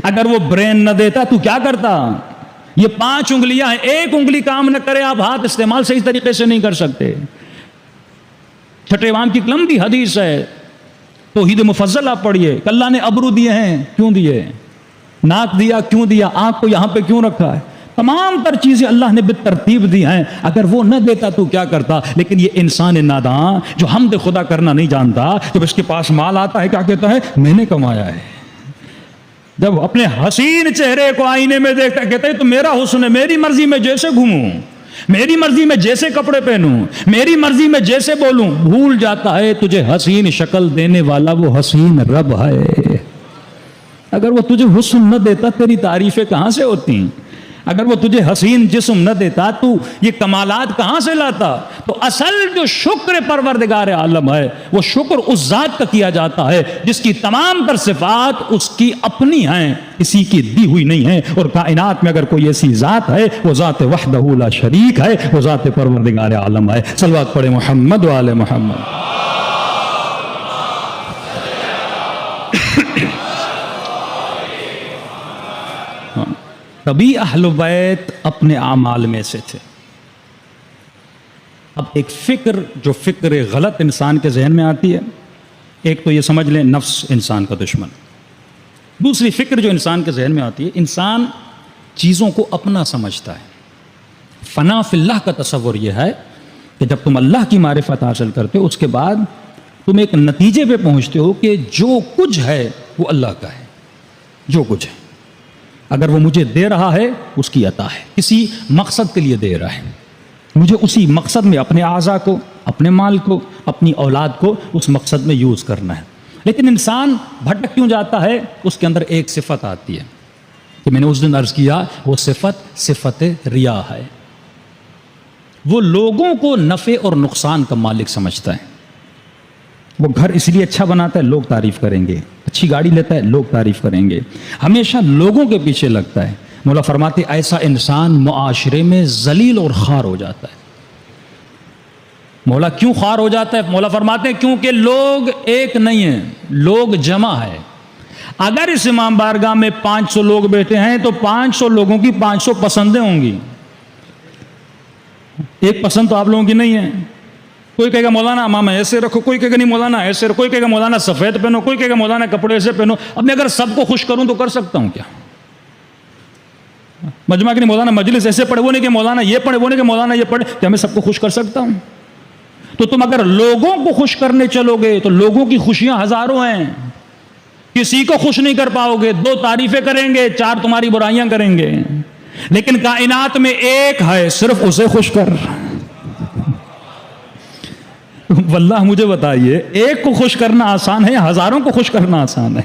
Speaker 1: اگر وہ برین نہ دیتا تو کیا کرتا؟ یہ 5 انگلیاں ہیں، ایک انگلی کام نہ کرے آپ ہاتھ استعمال صحیح طریقے سے نہیں کر سکتے۔ چھٹے امام کی لمبی حدیث ہے، توحید مفضل آپ پڑھیے، کہ اللہ نے ابرو دیے ہیں، کیوں دیے؟ ناک دیا کیوں دیا؟ آنکھ کو یہاں پہ کیوں رکھا ہے؟ تمام تر چیزیں اللہ نے بالترتیب دی ہیں، اگر وہ نہ دیتا تو کیا کرتا؟ لیکن یہ انسان نادان جو حمد خدا کرنا نہیں جانتا، جب اس کے پاس مال آتا ہے کیا کہتا ہے؟ میں نے کمایا ہے۔ جب اپنے حسین چہرے کو آئینے میں دیکھتا ہے کہتا ہے تو میرا حسن ہے، میری مرضی میں جیسے گھوموں، میری مرضی میں جیسے کپڑے پہنوں، میری مرضی میں جیسے بولوں۔ بھول جاتا ہے تجھے حسین شکل دینے والا وہ حسین رب ہے۔ اگر وہ تجھے حسن نہ دیتا تیری تعریفیں کہاں سے ہوتی؟ اگر وہ تجھے حسین جسم نہ دیتا تو یہ کمالات کہاں سے لاتا؟ تو اصل جو شکر پروردگار عالم ہے وہ شکر اس ذات کا کیا جاتا ہے جس کی تمام تر صفات اس کی اپنی ہیں، کسی کی دی ہوئی نہیں ہے۔ اور کائنات میں اگر کوئی ایسی ذات ہے وہ ذات وحدہ لا شریک ہے، وہ ذات پروردگار عالم ہے۔ صلوات پڑھے محمد و آل محمد۔ کبھی اہل بیت اپنے اعمال میں سے تھے۔ اب ایک فکر جو فکر غلط انسان کے ذہن میں آتی ہے، ایک تو یہ سمجھ لیں نفس انسان کا دشمن، دوسری فکر جو انسان کے ذہن میں آتی ہے، انسان چیزوں کو اپنا سمجھتا ہے۔ فنا فی اللہ کا تصور یہ ہے کہ جب تم اللہ کی معرفت حاصل کرتے ہو اس کے بعد تم ایک نتیجے پہ پہنچتے ہو کہ جو کچھ ہے وہ اللہ کا ہے، جو کچھ ہے اگر وہ مجھے دے رہا ہے اس کی عطا ہے، کسی مقصد کے لیے دے رہا ہے، مجھے اسی مقصد میں اپنے اعضاء کو، اپنے مال کو، اپنی اولاد کو اس مقصد میں یوز کرنا ہے۔ لیکن انسان بھٹک کیوں جاتا ہے؟ اس کے اندر ایک صفت آتی ہے کہ میں نے اس دن عرض کیا، وہ صفت ریا ہے۔ وہ لوگوں کو نفع اور نقصان کا مالک سمجھتا ہے۔ وہ گھر اس لیے اچھا بناتا ہے لوگ تعریف کریں گے، اچھی گاڑی لیتا ہے لوگ تعریف کریں گے، ہمیشہ لوگوں کے پیچھے لگتا ہے۔ مولا فرماتے ایسا انسان معاشرے میں ذلیل اور خوار ہو جاتا ہے۔ مولا کیوں خوار ہو جاتا ہے؟ مولا فرماتے ہیں کیونکہ لوگ ایک نہیں ہیں، لوگ جمع ہے۔ اگر اس امام بارگاہ میں 500 لوگ بیٹھے ہیں تو 500 لوگوں کی 500 پسندیں ہوں گی، ایک پسند تو آپ لوگوں کی نہیں ہے۔ کوئی کہے گا مولانا امامہ ایسے رکھو، کوئی کہے گا نہیں مولانا ایسے رکھو، کوئی کہے گا مولانا سفید پہنو، کوئی کہے گا مولانا کپڑے ایسے پہنو۔ اب میں اگر سب کو خوش کروں تو کر سکتا ہوں کیا؟ مجمع کہ نہیں مولانا مجلس ایسے پڑھے، وہ نہیں کہ مولانا یہ پڑھے، وہ نہیں کہ مولانا یہ پڑھے، کیا میں سب کو خوش کر سکتا ہوں؟ تو تم اگر لوگوں کو خوش کرنے چلو گے تو لوگوں کی خوشیاں ہزاروں ہیں، کسی کو خوش نہیں کر پاؤ گے، 2 تعریفیں کریں گے، 4 تمہاری برائیاں کریں گے، لیکن کائنات میں ایک ہے، صرف اسے خوش کر۔ واللہ مجھے بتائیے ایک کو خوش کرنا آسان ہے یا ہزاروں کو خوش کرنا آسان ہے؟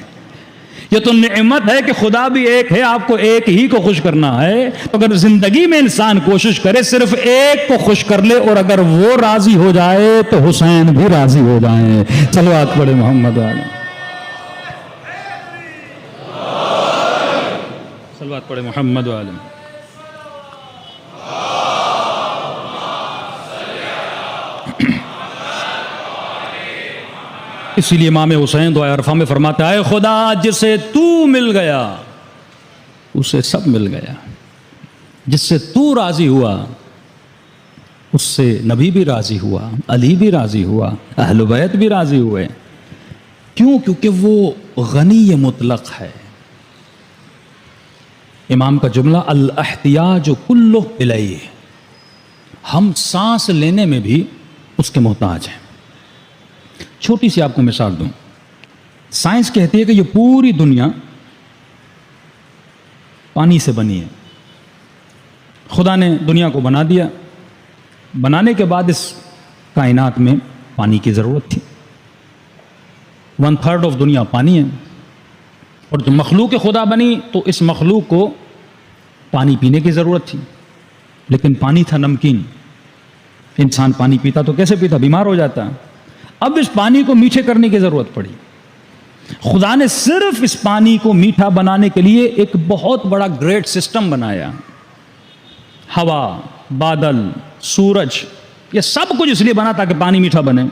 Speaker 1: یہ تو نعمت ہے کہ خدا بھی ایک ہے، آپ کو ایک ہی کو خوش کرنا ہے۔ تو اگر زندگی میں انسان کوشش کرے صرف ایک کو خوش کر لے، اور اگر وہ راضی ہو جائے تو حسین بھی راضی ہو جائیں۔ چلو ہاتھ پڑھے محمد والے، صلوات پڑھے محمد والے۔ اسی لیے امام حسین دعائے عرفہ میں فرماتا ہے خدا جسے تو مل گیا اسے سب مل گیا، جس سے تو راضی ہوا اس سے نبی بھی راضی ہوا، علی بھی راضی ہوا، اہل بیت بھی راضی ہوئے۔ کیوں؟ کیونکہ وہ غنی مطلق ہے۔ امام کا جملہ الاحتیاج کلہ الیہ، ہم سانس لینے میں بھی اس کے محتاج ہیں۔ چھوٹی سی آپ کو مثال دوں، سائنس کہتی ہے کہ یہ پوری دنیا پانی سے بنی ہے۔ خدا نے دنیا کو بنا دیا، بنانے کے بعد اس کائنات میں پانی کی ضرورت تھی، 1/3 آف دنیا پانی ہے، اور جو مخلوق خدا بنی تو اس مخلوق کو پانی پینے کی ضرورت تھی، لیکن پانی تھا نمکین، انسان پانی پیتا تو کیسے پیتا؟ بیمار ہو جاتا۔ اب اس پانی کو میٹھے کرنے کی ضرورت پڑی، خدا نے صرف اس پانی کو میٹھا بنانے کے لیے ایک بہت بڑا گریٹ سسٹم بنایا۔ ہوا، بادل، سورج، یہ سب کچھ اس لیے بنا تاکہ پانی میٹھا بنے۔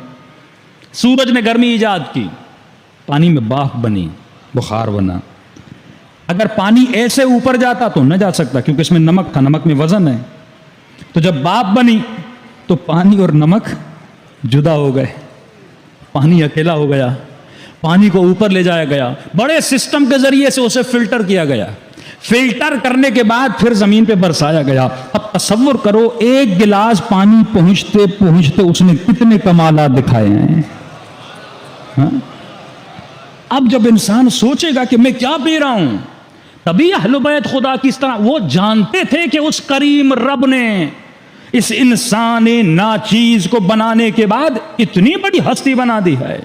Speaker 1: سورج نے گرمی ایجاد کی، پانی میں بھاپ بنی، بخار بنا۔ اگر پانی ایسے اوپر جاتا تو نہ جا سکتا کیونکہ اس میں نمک تھا، نمک میں وزن ہے، تو جب بھاپ بنی تو پانی اور نمک جدا ہو گئے، پانی اکیلا ہو گیا، پانی کو اوپر لے جایا گیا، بڑے سسٹم کے ذریعے سے اسے فلٹر کیا گیا، فلٹر کرنے کے بعد پھر زمین پہ برسایا گیا۔ اب تصور کرو ایک گلاس پانی پہنچتے پہنچتے اس نے کتنے کمالات دکھائے ہیں۔ ہاں؟ اب جب انسان سوچے گا کہ میں کیا پی رہا ہوں، تبھی اہل بیت خدا کس طرح وہ جانتے تھے کہ اس کریم رب نے اس انسان ناچیز کو بنانے کے بعد اتنی بڑی ہستی بنا دی ہے۔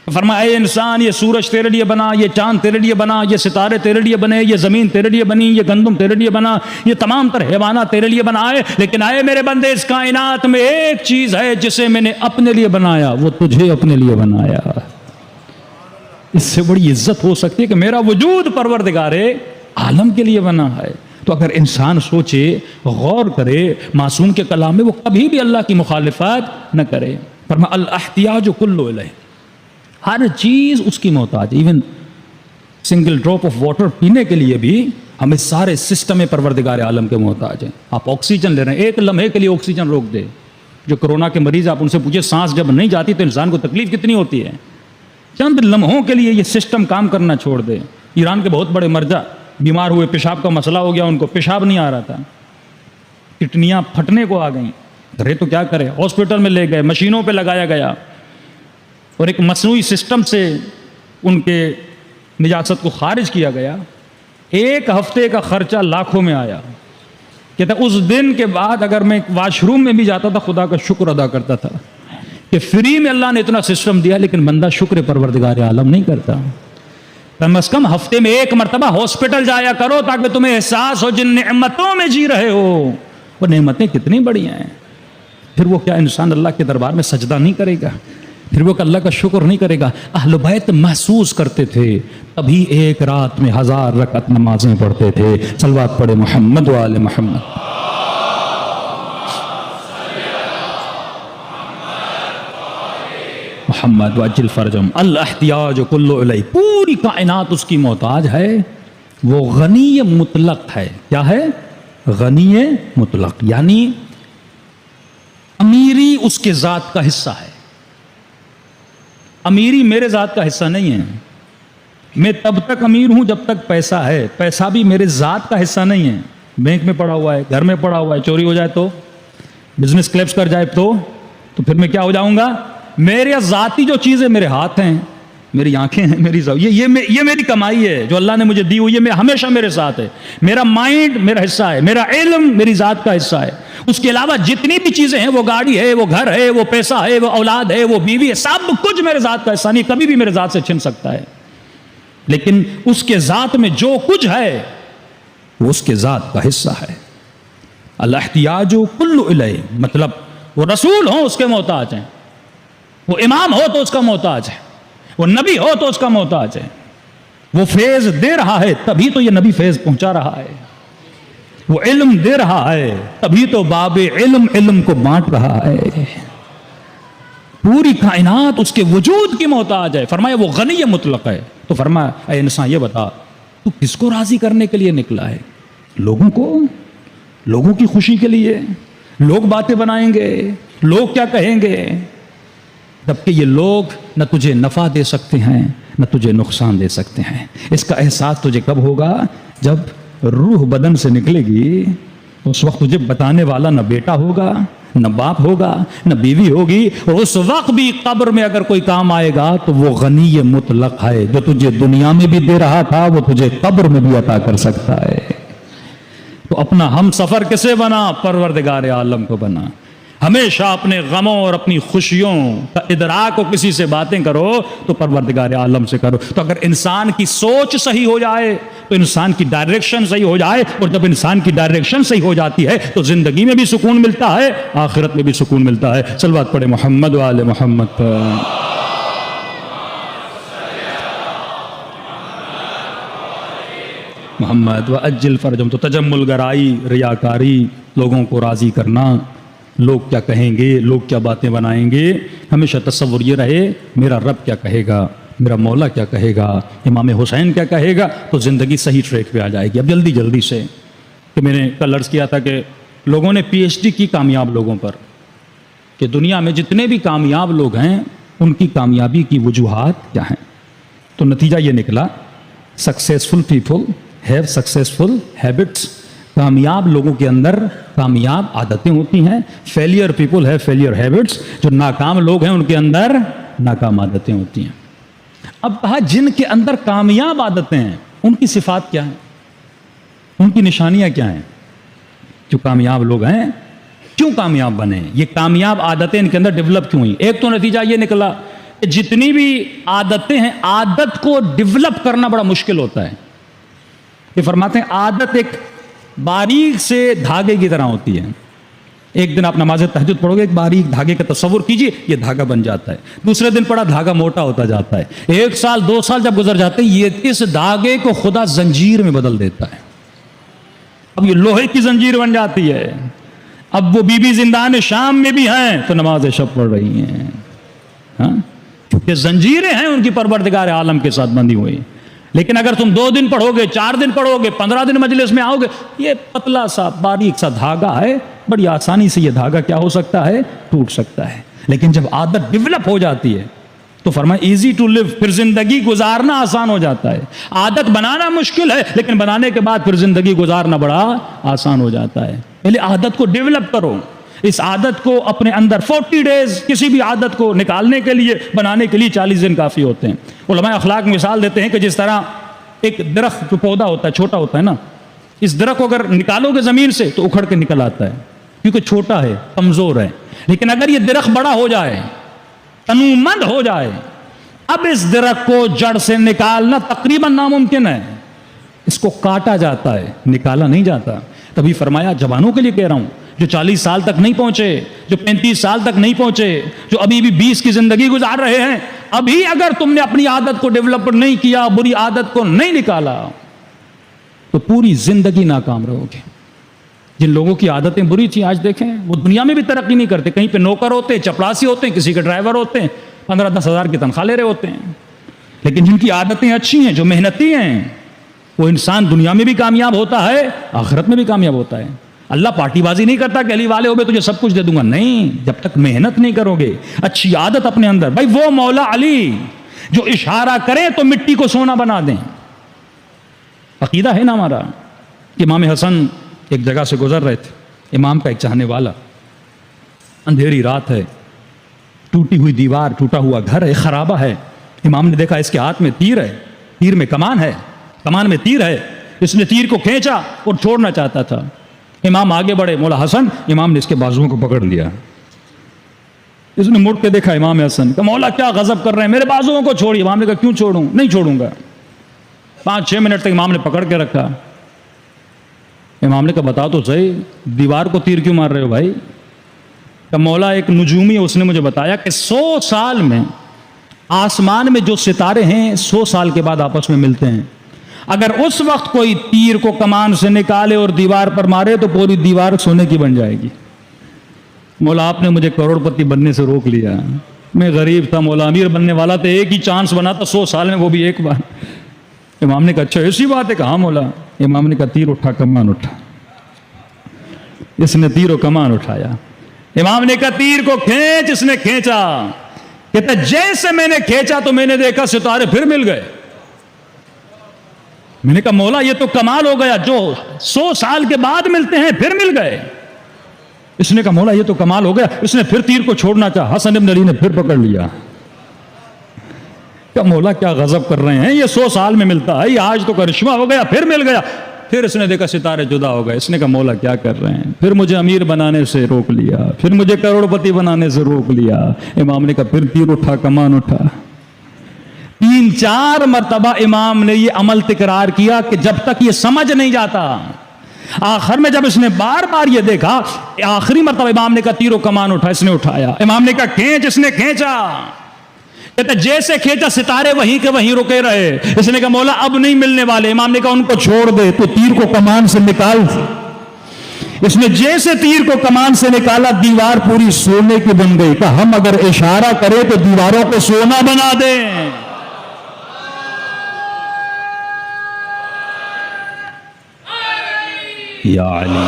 Speaker 1: فرمایا اے انسان، یہ سورج تیرے لیے بنا، یہ چاند تیرے لیے بنا، یہ ستارے تیرے لیے بنے، یہ زمین تیرے لیے بنی، یہ گندم تیرے لیے بنا، یہ تمام تر حیوانات تیرے لیے بنائے، لیکن آئے میرے بندے اس کائنات میں ایک چیز ہے جسے میں نے اپنے لیے بنایا، وہ تجھے اپنے لیے بنایا۔ اس سے بڑی عزت ہو سکتی ہے کہ میرا وجود پروردگار عالم کے لیے بنا ہے۔ تو اگر انسان سوچے، غور کرے معصوم کے کلام میں، وہ کبھی بھی اللہ کی مخالفت نہ کرے۔ فرمایا الاحتیاج کلہ الیہ، ہر چیز اس کی محتاج، even single drop of water پینے کے لیے بھی ہم اس سارے سسٹم میں پروردگار عالم کے محتاج ہیں۔ آپ آکسیجن لے رہے ہیں، ایک لمحے کے لیے آکسیجن روک دے، جو کورونا کے مریض آپ ان سے پوچھے سانس جب نہیں جاتی تو انسان کو تکلیف کتنی ہوتی ہے، چند لمحوں کے لیے یہ سسٹم کام کرنا چھوڑ دے۔ ایران کے بہت بڑے مرجع بیمار ہوئے، پیشاب کا مسئلہ ہو گیا، ان کو پیشاب نہیں آ رہا تھا، کڈنیاں پھٹنے کو آ گئیں، گھرے تو کیا کرے، ہاسپٹل میں لے گئے، مشینوں پہ لگایا گیا، اور ایک مصنوعی سسٹم سے ان کے نجاست کو خارج کیا گیا۔ 1 ہفتے کا خرچہ لاکھوں میں آیا۔ کہتا اس دن کے بعد اگر میں واش روم میں بھی جاتا تھا خدا کا شکر ادا کرتا تھا کہ فری میں اللہ نے اتنا سسٹم دیا، لیکن بندہ شکر پروردگار عالم نہیں کرتا۔ کم از کم ہفتے میں 1 مرتبہ ہاسپٹل جایا کرو تاکہ تمہیں احساس ہو جن نعمتوں میں جی رہے ہو وہ نعمتیں کتنی بڑی ہیں۔ پھر وہ کیا انسان اللہ کے دربار میں سجدہ نہیں کرے گا؟ پھر وہ اللہ کا شکر نہیں کرے گا؟ اہل بیت محسوس کرتے تھے، تبھی ایک رات میں 1000 رکعت نمازیں پڑھتے تھے۔ صلوات پڑھے محمد و آل محمد۔ محمد وعجل فرجهم الاحتیاج کل الی، پوری کائنات اس کی محتاج ہے. وہ غنی مطلق ہے. کیا ہے؟ غنی مطلق، یعنی امیری اس کے ذات کا حصہ ہے. امیری میرے ذات کا حصہ نہیں ہے. میں تب تک امیر ہوں جب تک پیسہ ہے. پیسہ بھی میرے ذات کا حصہ نہیں ہے. بینک میں پڑا ہوا ہے، گھر میں پڑا ہوا ہے، چوری ہو جائے تو، بزنس کلیپس کر جائے تو پھر میں کیا ہو جاؤں گا؟ میرے ذاتی جو چیزیں میرے ہاتھ ہیں، میری آنکھیں ہیں، میری یہ میری کمائی ہے جو اللہ نے مجھے دی ہوئی ہے، میں ہمیشہ میرے ساتھ ہے. میرا مائنڈ میرا حصہ ہے، میرا علم میری ذات کا حصہ ہے. اس کے علاوہ جتنی بھی چیزیں ہیں، وہ گاڑی ہے، وہ گھر ہے، وہ پیسہ ہے، وہ اولاد ہے، وہ بیوی ہے، سب کچھ میرے ذات کا حصہ نہیں، کبھی بھی میرے ذات سے چھن سکتا ہے. لیکن اس کے ذات میں جو کچھ ہے وہ اس کے ذات کا حصہ ہے. الاحتیاج کل الیہ، مطلب وہ رسول ہوں اس کے محتاج ہیں، وہ امام ہو تو اس کا محتاج ہے، وہ نبی ہو تو اس کا محتاج ہے. وہ فیض دے رہا ہے تبھی تو یہ نبی فیض پہنچا رہا ہے. وہ علم دے رہا ہے تبھی تو باب علم علم کو بانٹ رہا ہے. پوری کائنات اس کے وجود کی محتاج ہے. فرمایا وہ غنی مطلق ہے. تو فرمایا اے انسان یہ بتا تو کس کو راضی کرنے کے لیے نکلا ہے؟ لوگوں کو، لوگوں کی خوشی کے لیے. لوگ باتیں بنائیں گے، لوگ کیا کہیں گے، جبکہ یہ لوگ نہ تجھے نفع دے سکتے ہیں نہ تجھے نقصان دے سکتے ہیں. اس کا احساس تجھے کب ہوگا؟ جب روح بدن سے نکلے گی. اس وقت تجھے بتانے والا نہ بیٹا ہوگا، نہ باپ ہوگا، نہ بیوی ہوگی. اور اس وقت بھی قبر میں اگر کوئی کام آئے گا تو وہ غنی مطلق ہے. جو تجھے دنیا میں بھی دے رہا تھا وہ تجھے قبر میں بھی عطا کر سکتا ہے. تو اپنا ہم سفر کسے بنا؟ پروردگار عالم کو بنا. ہمیشہ اپنے غموں اور اپنی خوشیوں کا ادراک ہو، کسی سے باتیں کرو تو پروردگار عالم سے کرو. تو اگر انسان کی سوچ صحیح ہو جائے تو انسان کی ڈائریکشن صحیح ہو جائے، اور جب انسان کی ڈائریکشن صحیح ہو جاتی ہے تو زندگی میں بھی سکون ملتا ہے، آخرت میں بھی سکون ملتا ہے. صلوات پڑھے محمد و آل محمد پر. محمد و اجل فرجم. تو تجمل گرائی، ریاکاری، لوگوں کو راضی کرنا، لوگ کیا کہیں گے، لوگ کیا باتیں بنائیں گے. ہمیشہ تصور یہ رہے میرا رب کیا کہے گا، میرا مولا کیا کہے گا، امام حسین کیا کہے گا. تو زندگی صحیح ٹریک پہ آ جائے گی. اب جلدی سے کہ میں نے کل عرض کیا تھا کہ لوگوں نے پی ایچ ڈی کی کامیاب لوگوں پر، کہ دنیا میں جتنے بھی کامیاب لوگ ہیں ان کی کامیابی کی وجوہات کیا ہیں. تو نتیجہ یہ نکلا successful people have successful habits. کامیاب لوگوں کے اندر کامیاب عادتیں ہوتی ہیں. Failure people have failure habits. جو ناکام لوگ ہیں ان کے اندر ناکام عادتیں ہوتی ہیں. اب کہا جن کے اندر کامیاب عادتیں ہیں ان کی صفات کیا ہیں، ان کی نشانیاں کیا ہیں. جو کامیاب لوگ ہیں کیوں کامیاب بنے، یہ کامیاب عادتیں ان کے اندر ڈیولپ کیوں ہوئی. ایک تو نتیجہ یہ نکلا کہ جتنی بھی عادتیں ہیں، عادت کو ڈیولپ کرنا بڑا مشکل ہوتا ہے. یہ فرماتے ہیں عادت ایک باریک سے دھاگے کی طرح ہوتی ہے. ایک دن آپ نماز تہجد پڑھو گے، ایک باریک دھاگے کا تصور کیجئے، یہ دھاگا بن جاتا ہے. دوسرے دن پڑھا، دھاگا موٹا ہوتا جاتا ہے. 1 سال 2 سال جب گزر جاتے ہیں، یہ اس دھاگے کو خدا زنجیر میں بدل دیتا ہے. اب یہ لوہے کی زنجیر بن جاتی ہے. اب وہ بی بی زندان شام میں بھی ہیں تو نماز شب پڑھ رہی ہیں، ہاں، کیونکہ زنجیریں ہیں ان کی پروردگار عالم کے ساتھ بندھی ہوئی. لیکن اگر تم 2 دن پڑھو گے، 4 دن پڑھو گے، 15 دن مجلس میں آؤ گے، یہ پتلا سا باریک سا دھاگا ہے، بڑی آسانی سے یہ دھاگا کیا ہو سکتا ہے، ٹوٹ سکتا ہے. لیکن جب عادت ڈیولپ ہو جاتی ہے تو فرمایا ایزی ٹو لیو، پھر زندگی گزارنا آسان ہو جاتا ہے. عادت بنانا مشکل ہے لیکن بنانے کے بعد پھر زندگی گزارنا بڑا آسان ہو جاتا ہے. پہلے عادت کو ڈیولپ کرو. اس عادت کو اپنے اندر 40 ڈیز، کسی بھی عادت کو نکالنے کے لیے، بنانے کے لیے 40 دن کافی ہوتے ہیں. علماء اخلاق مثال دیتے ہیں کہ جس طرح ایک درخت جو پودا ہوتا ہے، چھوٹا ہوتا ہے نا، اس درخت کو اگر نکالو گے زمین سے تو اکھڑ کے نکل آتا ہے کیونکہ چھوٹا ہے، کمزور ہے. لیکن اگر یہ درخت بڑا ہو جائے، تنومند ہو جائے، اب اس درخت کو جڑ سے نکالنا تقریباً ناممکن ہے. اس کو کاٹا جاتا ہے، نکالا نہیں جاتا. تبھی فرمایا جوانوں کے لیے کہہ رہا ہوں، جو 40 سال تک نہیں پہنچے، جو 35 سال تک نہیں پہنچے، جو ابھی بھی 20 کی زندگی گزار رہے ہیں، ابھی اگر تم نے اپنی عادت کو ڈیولپ نہیں کیا، بری عادت کو نہیں نکالا، تو پوری زندگی ناکام رہو گے. جن لوگوں کی عادتیں بری تھیں آج دیکھیں وہ دنیا میں بھی ترقی نہیں کرتے. کہیں پہ نوکر ہوتے ہیں، چپڑاسی ہوتے ہیں، کسی کے ڈرائیور ہوتے ہیں، 15-10 ہزار کی تنخواہ لے رہے ہوتے ہیں، لیکن جن کی عادتیں اچھی ہیں، جو محنتی ہیں، وہ انسان دنیا میں بھی کامیاب ہوتا ہے، آخرت میں بھی کامیاب ہوتا ہے۔ اللہ پارٹی بازی نہیں کرتا کہ علی والے ہو میں تجھے سب کچھ دے دوں گا، نہیں، جب تک محنت نہیں کرو گے، اچھی عادت اپنے اندر۔ بھائی وہ مولا علی جو اشارہ کریں تو مٹی کو سونا بنا دیں، عقیدہ ہے نا ہمارا۔ امام حسن ایک جگہ سے گزر رہے تھے، امام کا ایک چاہنے والا، اندھیری رات ہے، ٹوٹی ہوئی دیوار، ٹوٹا ہوا گھر ہے، خرابہ ہے۔ امام نے دیکھا اس کے ہاتھ میں تیر ہے، تیر میں کمان ہے، کمان میں تیر ہے، اس نے تیر کو کھینچا اور چھوڑنا چاہتا تھا۔ امام آگے بڑھے، مولا حسن، امام نے اس کے بازوؤں کو پکڑ لیا۔ اس نے مڑ کے دیکھا امام حسن کہ مولا کیا غضب کر رہے ہیں، میرے بازوؤں کو چھوڑیے۔ امام نے کہا کیوں چھوڑوں؟ نہیں چھوڑوں گا۔ 5-6 منٹ تک امام نے پکڑ کے رکھا۔ امام نے کہا بتاؤ تو صحیح، دیوار کو تیر کیوں مار رہے ہو بھائی؟ کہ مولا ایک نجومی ہے، اس نے مجھے بتایا کہ 100 سال میں آسمان میں جو ستارے ہیں 100 سال کے بعد آپس میں ملتے ہیں، اگر اس وقت کوئی تیر کو کمان سے نکالے اور دیوار پر مارے تو پوری دیوار سونے کی بن جائے گی۔ مولا آپ نے مجھے کروڑ پتی بننے سے روک لیا، میں غریب تھا، مولا امیر بننے والا تھا، ایک ہی چانس بنا تھا 100 سال میں، وہ بھی ایک بار۔ امام نے کہا اچھا ایسی بات ہے؟ کہا مولا۔ امام نے کہا تیر اٹھا، کمان اٹھا۔ اس نے تیر و کمان اٹھایا۔ امام نے کہا تیر کو کھینچ، اس نے کھینچا۔ کہتا جیسے میں نے کھینچا تو میں نے دیکھا ستارے پھر مل گئے۔ میں نے کہا مولا یہ تو کمال ہو گیا، جو 100 سال کے بعد ملتے ہیں پھر مل گئے۔ اس نے کہا مولا یہ تو کمال ہو گیا۔ اس نے پھر تیر کو چھوڑنا چاہا، حسن بن علی نے پھر پکڑ لیا۔ کہ مولا کیا غضب کر رہے ہیں، یہ 100 سال میں ملتا ہے، یہ آج تو کرشمہ ہو گیا، پھر مل گیا۔ پھر اس نے دیکھا ستارے جدا ہو گئے۔ اس نے کہا مولا کیا کر رہے ہیں؟ پھر مجھے امیر بنانے سے روک لیا، پھر مجھے کروڑ پتی بنانے سے روک لیا۔ امام نے کہا پھر تیر اٹھا، کمان اٹھا۔ 3-4 مرتبہ امام نے یہ عمل تکرار کیا کہ جب تک یہ سمجھ نہیں جاتا۔ آخر میں جب اس نے بار بار یہ دیکھا، آخری مرتبہ امام نے کہا تیر و کمان اٹھا، اس نے اٹھایا۔ امام نے کہا کھینچ، اس نے کھینچا۔ کہتا جیسے کھینچا ستارے وہیں کے وہیں رکے رہے۔ اس نے کہا مولا اب نہیں ملنے والے۔ امام نے کہا ان کو چھوڑ دے، تو تیر کو کمان سے نکال۔ اس نے جیسے تیر کو کمان سے نکالا، دیوار پوری سونے کی بن گئی۔ کہ ہم اگر اشارہ کریں تو دیواروں کو سونا بنا دیں۔ یا علی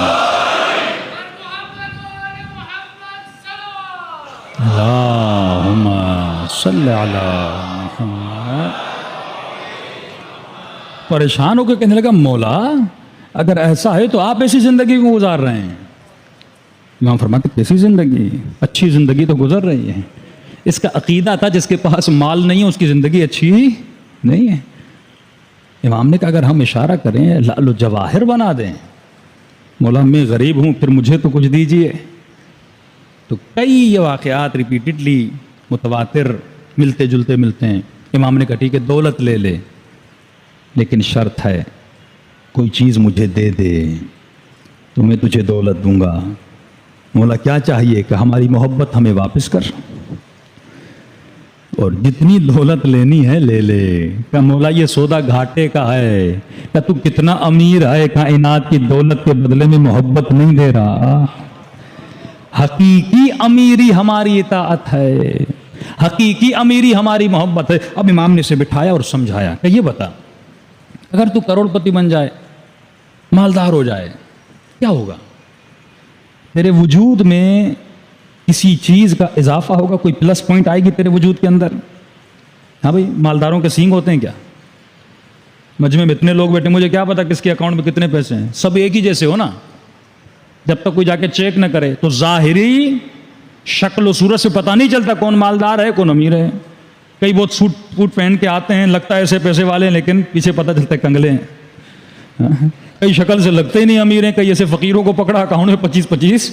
Speaker 1: اللہم صلی علی محمد۔ پریشان ہو کے کہنے لگا مولا اگر ایسا ہے تو آپ ایسی زندگی کو گزار رہے ہیں۔ امام فرماتے کیسی زندگی؟ اچھی زندگی تو گزر رہی ہے۔ اس کا عقیدہ تھا جس کے پاس مال نہیں ہے اس کی زندگی اچھی نہیں ہے۔ امام نے کہا اگر ہم اشارہ کریں لعل و جواہر بنا دیں، مولا میں غریب ہوں پھر مجھے تو کچھ دیجئے۔ تو کئی یہ واقعات ریپیٹڈلی متواتر ملتے جلتے ملتے ہیں۔ امام نے کہا ٹھیک ہے دولت لے لے، لیکن شرط ہے کوئی چیز مجھے دے دے تو میں تجھے دولت دوں گا۔ مولا کیا چاہیے؟ کہ ہماری محبت ہمیں واپس کر، اور جتنی دولت لینی ہے لے لے۔ کہ مولا یہ سودا گھاٹے کا ہے، کہ تو کتنا امیر ہے، کائنات کی دولت کے بدلے میں محبت نہیں دے رہا۔ حقیقی امیری ہماری اطاعت ہے، حقیقی امیری ہماری محبت ہے۔ اب امام نے اسے بٹھایا اور سمجھایا کہ یہ بتا اگر تو کروڑ پتی بن جائے، مالدار ہو جائے، کیا ہوگا؟ تیرے وجود میں کسی چیز کا اضافہ ہوگا، کوئی پلس پوائنٹ آئے گی تیرے وجود کے اندر؟ ہاں بھائی مالداروں کے سینگ ہوتے ہیں کیا؟ مجمع میں اتنے لوگ بیٹھے، مجھے کیا پتا کس کے اکاؤنٹ میں کتنے پیسے ہیں؟ سب ایک ہی جیسے ہو نا، جب تک کوئی جا کے چیک نہ کرے تو ظاہری شکل و صورت سے پتہ نہیں چلتا کون مالدار ہے کون امیر ہے۔ کئی بہت سوٹ پوٹ پہن کے آتے ہیں، لگتا ہے ایسے پیسے والے ہیں، لیکن پیچھے پتہ چلتا ہے کنگلے ہیں۔ کئی شکل سے لگتے ہی نہیں امیر ہیں، کئی ایسے فقیروں کو پکڑا اکاؤنٹ میں 25-25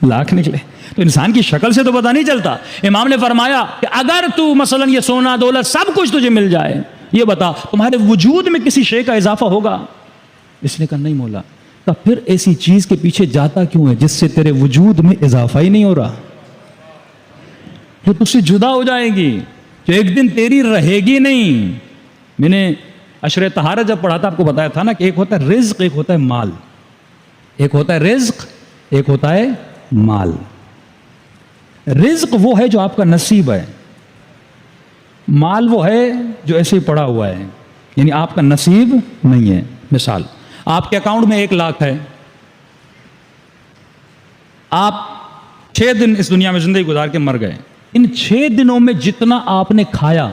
Speaker 1: لاکھ نکلے۔ تو انسان کی شکل سے تو پتہ نہیں چلتا۔ امام نے فرمایا کہ اگر تو مثلا یہ سونا دولت سب کچھ تجھے مل جائے، یہ بتا تمہارے وجود میں کسی شے کا اضافہ ہوگا؟ اس نے کہا نہیں مولا۔ تو پھر ایسی چیز کے پیچھے جاتا کیوں ہے جس سے تیرے وجود میں اضافہ ہی نہیں ہو رہا، جو تجھ سے جدا ہو جائے گی، جو ایک دن تیری رہے گی نہیں۔ میں نے عشر طہارت جب پڑھا تھا آپ کو بتایا تھا نا کہ ایک ہوتا ہے رزق، ایک ہوتا ہے مال۔ ایک ہوتا ہے رزق، ایک ہوتا ہے مال۔ رزق وہ ہے جو آپ کا نصیب ہے، مال وہ ہے جو ایسے ہی پڑا ہوا ہے، یعنی آپ کا نصیب نہیں ہے. مثال، آپ کے اکاؤنٹ میں 1 لاکھ ہے، آپ 6 دن اس دنیا میں زندگی گزار کے مر گئے. ان 6 دنوں میں جتنا آپ نے کھایا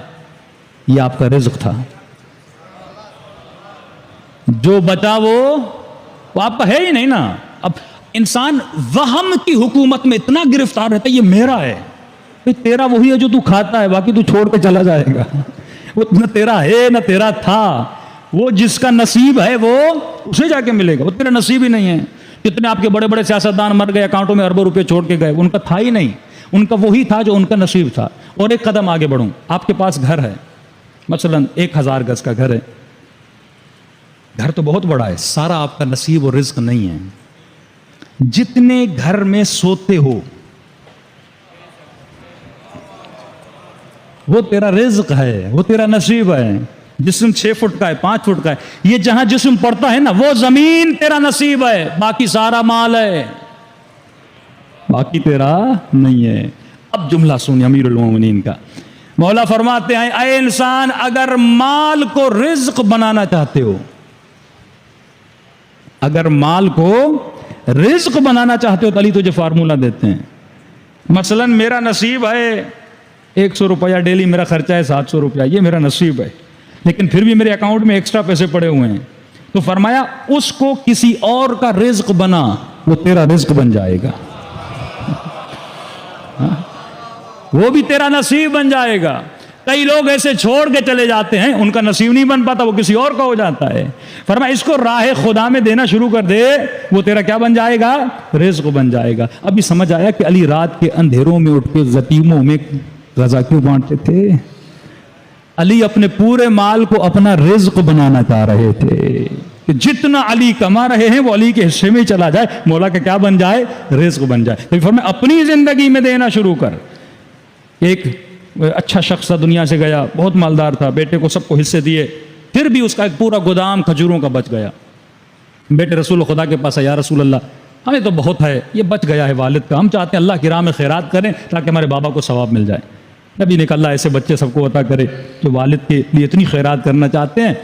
Speaker 1: یہ آپ کا رزق تھا. جو بچا وہ آپ کا ہے ہی نہیں نا. اب انسان وہم کی حکومت میں اتنا گرفتار رہتا ہے یہ میرا ہے. تیرا وہی ہے جو تو کھاتا ہے، باقی تو چھوڑ کے چلا جائے گا. وہ نہ تیرا ہے نہ تیرا تھا. وہ جس کا نصیب ہے وہ اسے جا کے ملے گا، وہ تیرا نصیب ہی نہیں ہے. کتنے آپ کے بڑے بڑے سیاستدان مر گئے، اکاؤنٹوں میں اربوں روپے چھوڑ کے گئے، ان کا تھا ہی نہیں. ان کا وہی تھا جو ان کا نصیب تھا. اور ایک قدم آگے بڑھوں، آپ کے پاس گھر ہے، مثلا 1000 گز کا گھر ہے. گھر تو بہت بڑا ہے، سارا آپ کا نصیب اور رزق نہیں ہے. جتنے گھر میں سوتے ہو وہ تیرا رزق ہے، وہ تیرا نصیب ہے. جسم 6 فٹ کا ہے، 5 فٹ کا ہے، یہ جہاں جسم پڑتا ہے نا وہ زمین تیرا نصیب ہے، باقی سارا مال ہے، باقی تیرا نہیں ہے. اب جملہ سنیں امیر المومنین کا. مولا فرماتے ہیں اے انسان، اگر مال کو رزق بنانا چاہتے ہو، اگر مال کو رزق بنانا چاہتے ہو تو علی تجھے فارمولہ دیتے ہیں. مثلا میرا نصیب ہے 100 روپیہ ڈیلی، میرا خرچہ ہے 700 روپیہ، یہ میرا نصیب ہے، لیکن پھر بھی میرے اکاؤنٹ میں ایکسٹرا پیسے پڑے ہوئے ہیں. تو فرمایا اس کو کسی اور کا رزق بنا، وہ تیرا رزق بن جائے گا، وہ بھی تیرا نصیب بن جائے گا. کئی لوگ ایسے چھوڑ کے چلے جاتے ہیں، ان کا نصیب نہیں بن پاتا، وہ کسی اور کا ہو جاتا ہے. فرمایا اس کو راہ خدا میں دینا شروع کر دے، وہ تیرا کیا بن جائے گا؟ رزق بن جائے گا. ابھی سمجھ آیا کہ علی رات کے اندھیروں میں اٹھ کے یتیموں میں غذا کیوں بانٹتے تھے؟ علی اپنے پورے مال کو اپنا رزق بنانا چاہ رہے تھے کہ جتنا علی کما رہے ہیں وہ علی کے حصے میں چلا جائے، مولا کا کیا بن جائے؟ رزق بن جائے. تو فرمایا اپنی زندگی میں دینا شروع کر. ایک اچھا شخص تھا، دنیا سے گیا، بہت مالدار تھا، بیٹے کو سب کو حصے دیے، پھر بھی اس کا ایک پورا گودام کھجوروں کا بچ گیا. بیٹے رسول خدا کے پاس آیا، یا رسول اللہ ہمیں تو بہت ہے، یہ بچ گیا ہے والد کا، ہم چاہتے ہیں اللہ کی راہ میں خیرات کریں تاکہ ہمارے بابا کو ثواب مل جائے. نبی نے کہا اللہ ایسے بچے سب کو عطا کرے جو والد کے لیے اتنی خیرات کرنا چاہتے ہیں.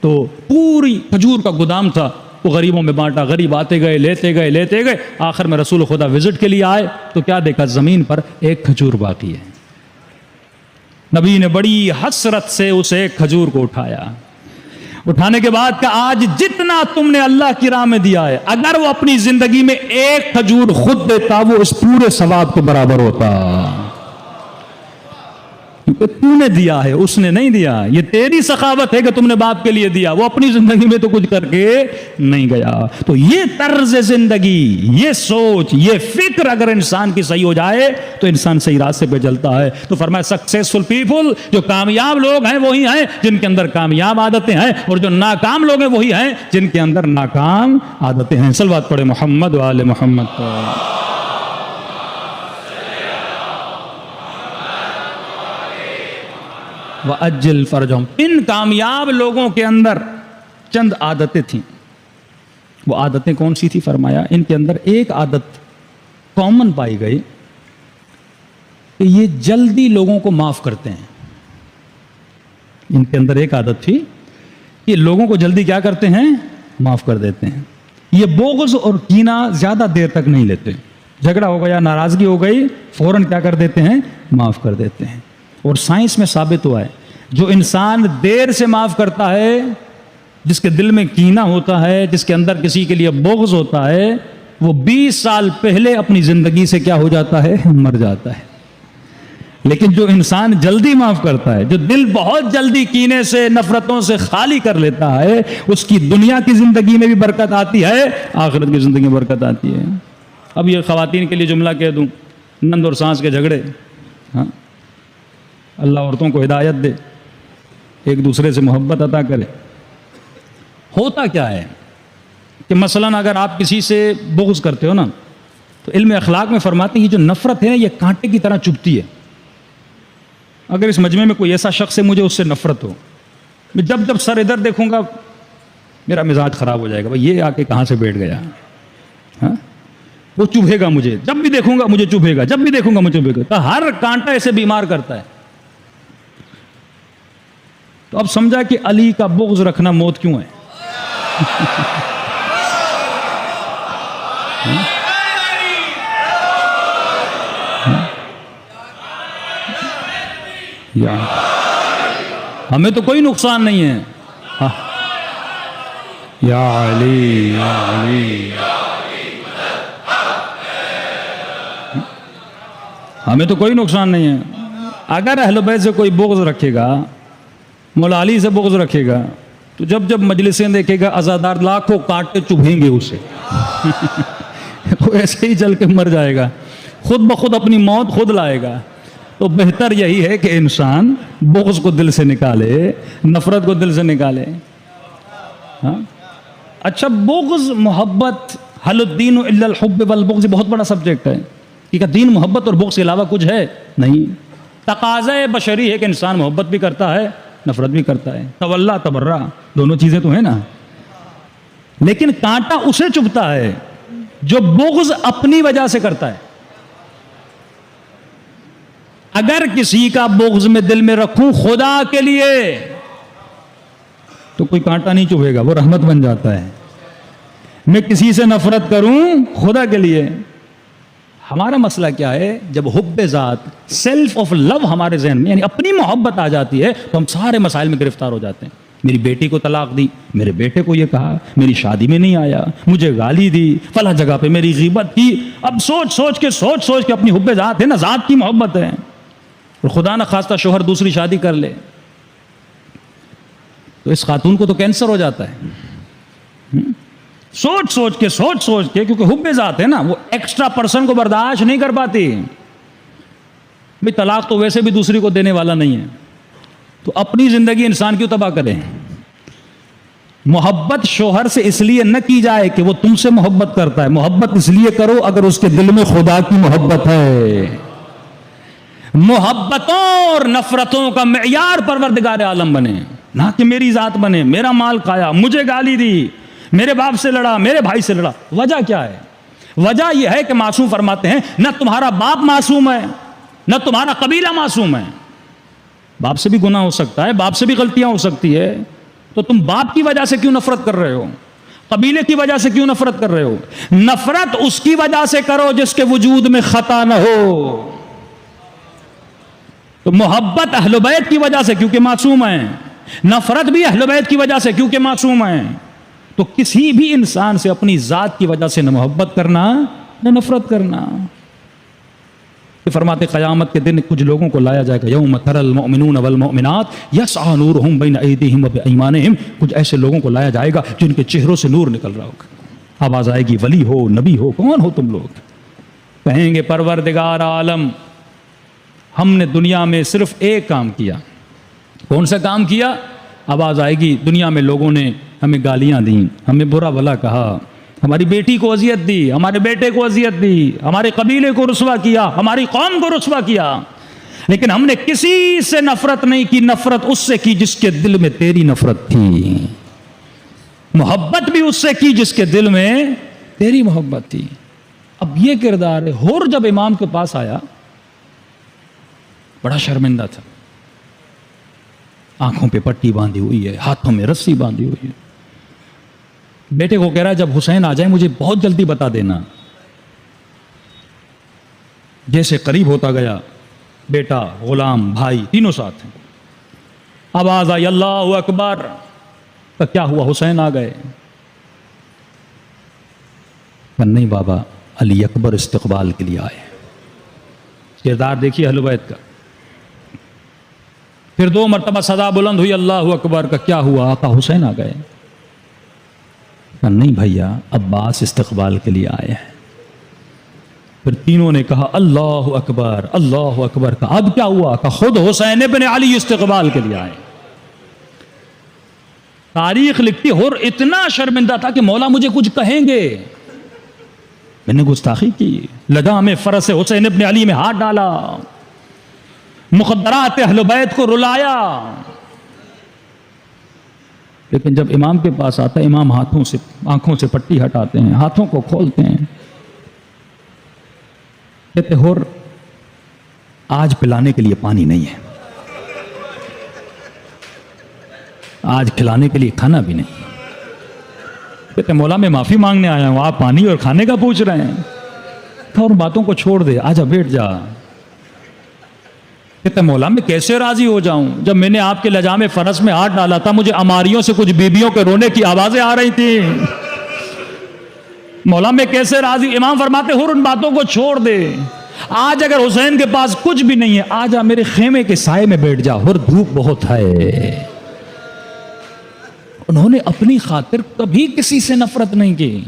Speaker 1: تو پوری کھجور کا گودام تھا، وہ غریبوں میں بانٹا، غریب آتے گئے لیتے گئے. آخر میں رسول خدا وزٹ کے لیے آئے تو کیا دیکھا؟ زمین پر ایک کھجور باقی ہے. نبی نے بڑی حسرت سے اس ایک کھجور کو اٹھایا. اٹھانے کے بعد کہ آج جتنا تم نے اللہ کی راہ میں دیا ہے، اگر وہ اپنی زندگی میں ایک کھجور خود دیتا وہ اس پورے ثواب کے برابر ہوتا، کیونکہ تو نے دیا ہے، اس نے نہیں دیا. یہ تیری سخاوت ہے کہ تم نے باپ کے لیے دیا، وہ اپنی زندگی میں تو کچھ کر کے نہیں گیا. تو یہ طرز زندگی، یہ سوچ، یہ فکر اگر انسان کی صحیح ہو جائے تو انسان صحیح راستے پہ چلتا ہے. تو فرمایا سکسیسفل پیپل، جو کامیاب لوگ ہیں وہی ہیں جن کے اندر کامیاب عادتیں ہیں، اور جو ناکام لوگ ہیں وہی ہیں جن کے اندر ناکام عادتیں ہیں. صلوات پڑھے محمد و آل محمد. وَأَجِّلْ فَرْجَهُمْ. ان کامیاب لوگوں کے اندر چند عادتیں تھیں. وہ عادتیں کون سی تھی؟ فرمایا ان کے اندر ایک عادت کامن پائی گئی کہ یہ جلدی لوگوں کو معاف کرتے ہیں. ان کے اندر ایک عادت تھی کہ لوگوں کو جلدی کیا کرتے ہیں؟ معاف کر دیتے ہیں. یہ بغض اور کینہ زیادہ دیر تک نہیں لیتے. جھگڑا ہو گیا، ناراضگی ہو گئی، فوراً کیا کر دیتے ہیں؟ معاف کر دیتے ہیں. اور سائنس میں ثابت ہوا ہے جو انسان دیر سے معاف کرتا ہے، جس کے دل میں کینہ ہوتا ہے، جس کے اندر کسی کے لیے بغض ہوتا ہے، وہ 20 سال پہلے اپنی زندگی سے کیا ہو جاتا ہے؟ مر جاتا ہے. لیکن جو انسان جلدی معاف کرتا ہے، جو دل بہت جلدی کینے سے، نفرتوں سے خالی کر لیتا ہے، اس کی دنیا کی زندگی میں بھی برکت آتی ہے، آخرت کی زندگی میں برکت آتی ہے. اب یہ خواتین کے لیے جملہ کہہ دوں، نند اور ساس کے جھگڑے، ہاں، اللہ عورتوں کو ہدایت دے، ایک دوسرے سے محبت عطا کرے. ہوتا کیا ہے کہ مثلا اگر آپ کسی سے بغض کرتے ہو نا، تو علم اخلاق میں فرماتے ہیں یہ جو نفرت ہے نا، یہ کانٹے کی طرح چبھتی ہے. اگر اس مجمع میں کوئی ایسا شخص ہے مجھے اس سے نفرت ہو، میں جب جب سر ادھر دیکھوں گا میرا مزاج خراب ہو جائے گا، بھائی یہ آ کے کہاں سے بیٹھ گیا، ہاں، وہ چبھے گا مجھے، جب بھی دیکھوں گا مجھے چبھے گا، جب بھی دیکھوں گا مجھے چبھے گا. تو ہر کانٹا ایسے بیمار کرتا ہے. تو اب سمجھا کہ علی کا بغض رکھنا موت کیوں ہے. یا ہمیں تو کوئی نقصان نہیں ہے. یا علی یا علی، ہمیں تو کوئی نقصان نہیں ہے. اگر اہل بیت سے کوئی بغض رکھے گا، مولا علی سے بغض رکھے گا، تو جب جب مجلسیں دیکھے گا عزادار لاکھوں کانٹے چبھیں گے اسے. وہ ایسے ہی جل کے مر جائے گا، خود بخود اپنی موت خود لائے گا. تو بہتر یہی ہے کہ انسان بغض کو دل سے نکالے، نفرت کو دل سے نکالے. ہاں اچھا، بغض، محبت، حل الدین الا الحب والبغض بہت بڑا سبجیکٹ ہے. کہ دین محبت اور بغض کے علاوہ کچھ ہے نہیں. تقاضا بشری ہے کہ انسان محبت بھی کرتا ہے، نفرت بھی کرتا ہے. تولا تبرا دونوں چیزیں تو ہیں نا. لیکن کانٹا اسے چبھتا ہے جو بغض اپنی وجہ سے کرتا ہے. اگر کسی کا بغض میں دل میں رکھوں خدا کے لیے تو کوئی کانٹا نہیں چبھے گا، وہ رحمت بن جاتا ہے. میں کسی سے نفرت کروں خدا کے لیے. ہمارا مسئلہ کیا ہے؟ جب حب ذات، سیلف آف لو ہمارے ذہن میں، یعنی اپنی محبت آ جاتی ہے تو ہم سارے مسائل میں گرفتار ہو جاتے ہیں. میری بیٹی کو طلاق دی، میرے بیٹے کو یہ کہا، میری شادی میں نہیں آیا، مجھے گالی دی، فلاں جگہ پہ میری غیبت کی. اب سوچ سوچ کے اپنی حب ذات ہے نا، ذات کی محبت ہے، اور خدا نہ خواستہ شوہر دوسری شادی کر لے تو اس خاتون کو تو کینسر ہو جاتا ہے. سوچ سوچ کے کیونکہ حب ذات ہے نا، وہ ایکسٹرا پرسن کو برداشت نہیں کر پاتی. بھئی طلاق تو ویسے بھی دوسری کو دینے والا نہیں ہے، تو اپنی زندگی انسان کیوں تباہ کرے؟ محبت شوہر سے اس لیے نہ کی جائے کہ وہ تم سے محبت کرتا ہے، محبت اس لیے کرو اگر اس کے دل میں خدا کی محبت ہے. محبتوں اور نفرتوں کا معیار پروردگار عالم بنے، نہ کہ میری ذات بنے. میرا مال کھایا، مجھے گالی دی، میرے باپ سے لڑا، میرے بھائی سے لڑا. وجہ کیا ہے؟ وجہ یہ ہے کہ معصوم فرماتے ہیں نہ تمہارا باپ معصوم ہے، نہ تمہارا قبیلہ معصوم ہے. باپ سے بھی گناہ ہو سکتا ہے، باپ سے بھی غلطیاں ہو سکتی ہے، تو تم باپ کی وجہ سے کیوں نفرت کر رہے ہو؟ قبیلے کی وجہ سے کیوں نفرت کر رہے ہو؟ نفرت اس کی وجہ سے کرو جس کے وجود میں خطا نہ ہو. تو محبت اہل بیت کی وجہ سے کیونکہ معصوم ہیں، نفرت بھی اہل بیت کی وجہ سے کیونکہ معصوم ہیں. تو کسی بھی انسان سے اپنی ذات کی وجہ سے نہ محبت کرنا نہ نفرت کرنا. فرماتے قیامت کے دن کچھ لوگوں کو لایا جائے گا، یوم تری المؤمنون والمؤمنات یسعی نورہم بین ایدیہم وبایمانہم. کچھ ایسے لوگوں کو لایا جائے گا جن کے چہروں سے نور نکل رہا ہوگا. آواز آئے گی، ولی ہو، نبی ہو، کون ہو تم لوگ؟ کہیں گے پروردگار عالم، ہم نے دنیا میں صرف ایک کام کیا. کون سا کام کیا؟ آواز آئے گی، دنیا میں لوگوں نے ہمیں گالیاں دیں، ہمیں برا بھلا کہا، ہماری بیٹی کو اذیت دی، ہمارے بیٹے کو اذیت دی، ہمارے قبیلے کو رسوا کیا، ہماری قوم کو رسوا کیا، لیکن ہم نے کسی سے نفرت نہیں کی. نفرت اس سے کی جس کے دل میں تیری نفرت تھی، محبت بھی اس سے کی جس کے دل میں تیری محبت تھی. اب یہ کردار ہے. حر جب امام کے پاس آیا بڑا شرمندہ تھا، آنکھوں پہ پٹی باندھی ہوئی ہے، ہاتھوں میں رسی باندھی ہوئی ہے. بیٹے کو کہہ رہا ہے جب حسین آ جائے مجھے بہت جلدی بتا دینا. جیسے قریب ہوتا گیا، بیٹا، غلام، بھائی تینوں ساتھ ہیں. آواز آئی اللہ اکبر. تو کیا ہوا؟ حسین آ گئے. نہیں بابا، علی اکبر استقبال کے لیے آئے. کردار دیکھیے اہل بیت کا. پھر 2 مرتبہ صدا بلند ہوئی اللہ اکبر کا. کیا ہوا؟ آقا حسین آ گئے. نہیں بھیا، عباس استقبال کے لیے آئے ہیں. پھر تینوں نے کہا اللہ اکبر، اللہ اکبر کا. اب کیا ہوا؟ کہ خود حسین ابن علی استقبال کے لیے آئے. تاریخ لکھتی حر اتنا شرمندہ تھا کہ مولا مجھے کچھ کہیں گے، میں نے گستاخی کی، لگام فرس حسین ابن علی میں ہاتھ ڈالا، مخدرات اہل بیت کو رلایا. لیکن جب امام کے پاس آتا ہے، امام آنکھوں سے پٹی ہٹاتے ہیں، ہاتھوں کو کھولتے ہیں، کہتے حر آج پلانے کے لیے پانی نہیں ہے. آج کھلانے کے لیے کھانا بھی نہیں. کہتے مولا میں معافی مانگنے آیا ہوں، آپ پانی اور کھانے کا پوچھ رہے ہیں. اور باتوں کو چھوڑ دے، آجا بیٹھ جا. کہتے مولا میں کیسے راضی ہو جاؤں؟ جب میں نے آپ کے لجام فرس میں ہاتھ ڈالا تھا مجھے اماریوں سے کچھ بیبیوں کے رونے کی آوازیں آ رہی تھی. مولا میں کیسے راضی؟ امام فرماتے ہو ان باتوں کو چھوڑ دے. آج اگر حسین کے پاس کچھ بھی نہیں ہے، آجا میرے خیمے کے سائے میں بیٹھ جا، اور دھوپ بہت ہے. انہوں نے اپنی خاطر کبھی کسی سے نفرت نہیں کی.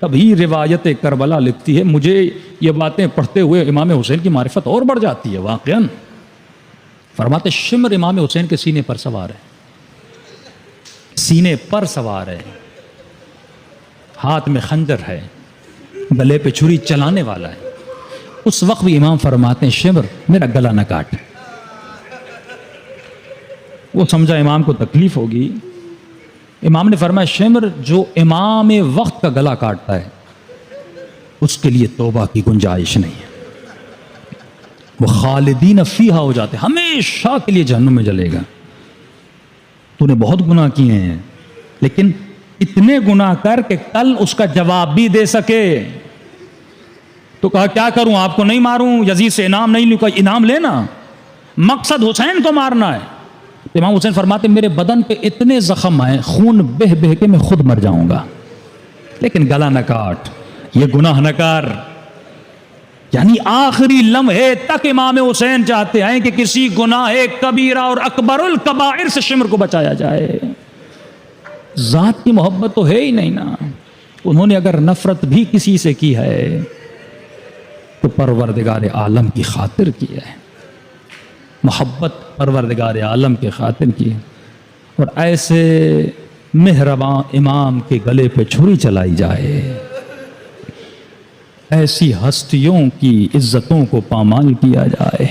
Speaker 1: کبھی روایت کربلا لکھتی ہے، مجھے یہ باتیں پڑھتے ہوئے امام حسین کی معرفت اور بڑھ جاتی ہے. واقعاً فرماتے شمر امام حسین کے سینے پر سوار ہے، سینے پر سوار ہے، ہاتھ میں خنجر ہے، گلے پہ چھری چلانے والا ہے. اس وقت بھی امام فرماتے ہیں شمر میرا گلا نہ کاٹ. وہ سمجھا امام کو تکلیف ہوگی. امام نے فرمایا شمر جو امام وقت کا گلا کاٹتا ہے اس کے لیے توبہ کی گنجائش نہیں ہے، وہ خالدین فیہا ہو جاتے، ہمیشہ کے لیے جہنم میں جلے گا. تو نے بہت گناہ کیے ہیں لیکن اتنے گناہ کر کہ کل اس کا جواب بھی دے سکے. تو کہا کیا کروں، آپ کو نہیں ماروں، یزید سے انعام نہیں لوں؟ کہا انعام لینا، مقصد حسین کو مارنا ہے. امام حسین فرماتے میرے بدن پہ اتنے زخم آئے خون بہ بہ کے میں خود مر جاؤں گا، لیکن گلا نہ کاٹ، یہ گناہ نہ کر. یعنی آخری لمحے تک امام حسین چاہتے ہیں کہ کسی گناہ کبیرہ اور اکبر الکبائر سے شمر کو بچایا جائے. ذات کی محبت تو ہے ہی نہیں نا. انہوں نے اگر نفرت بھی کسی سے کی ہے تو پروردگار عالم کی خاطر کی ہے، محبت پروردگار عالم کے خاطر کی. اور ایسے مہربان امام کے گلے پہ چھری چلائی جائے، ایسی ہستیوں کی عزتوں کو پامال کیا جائے.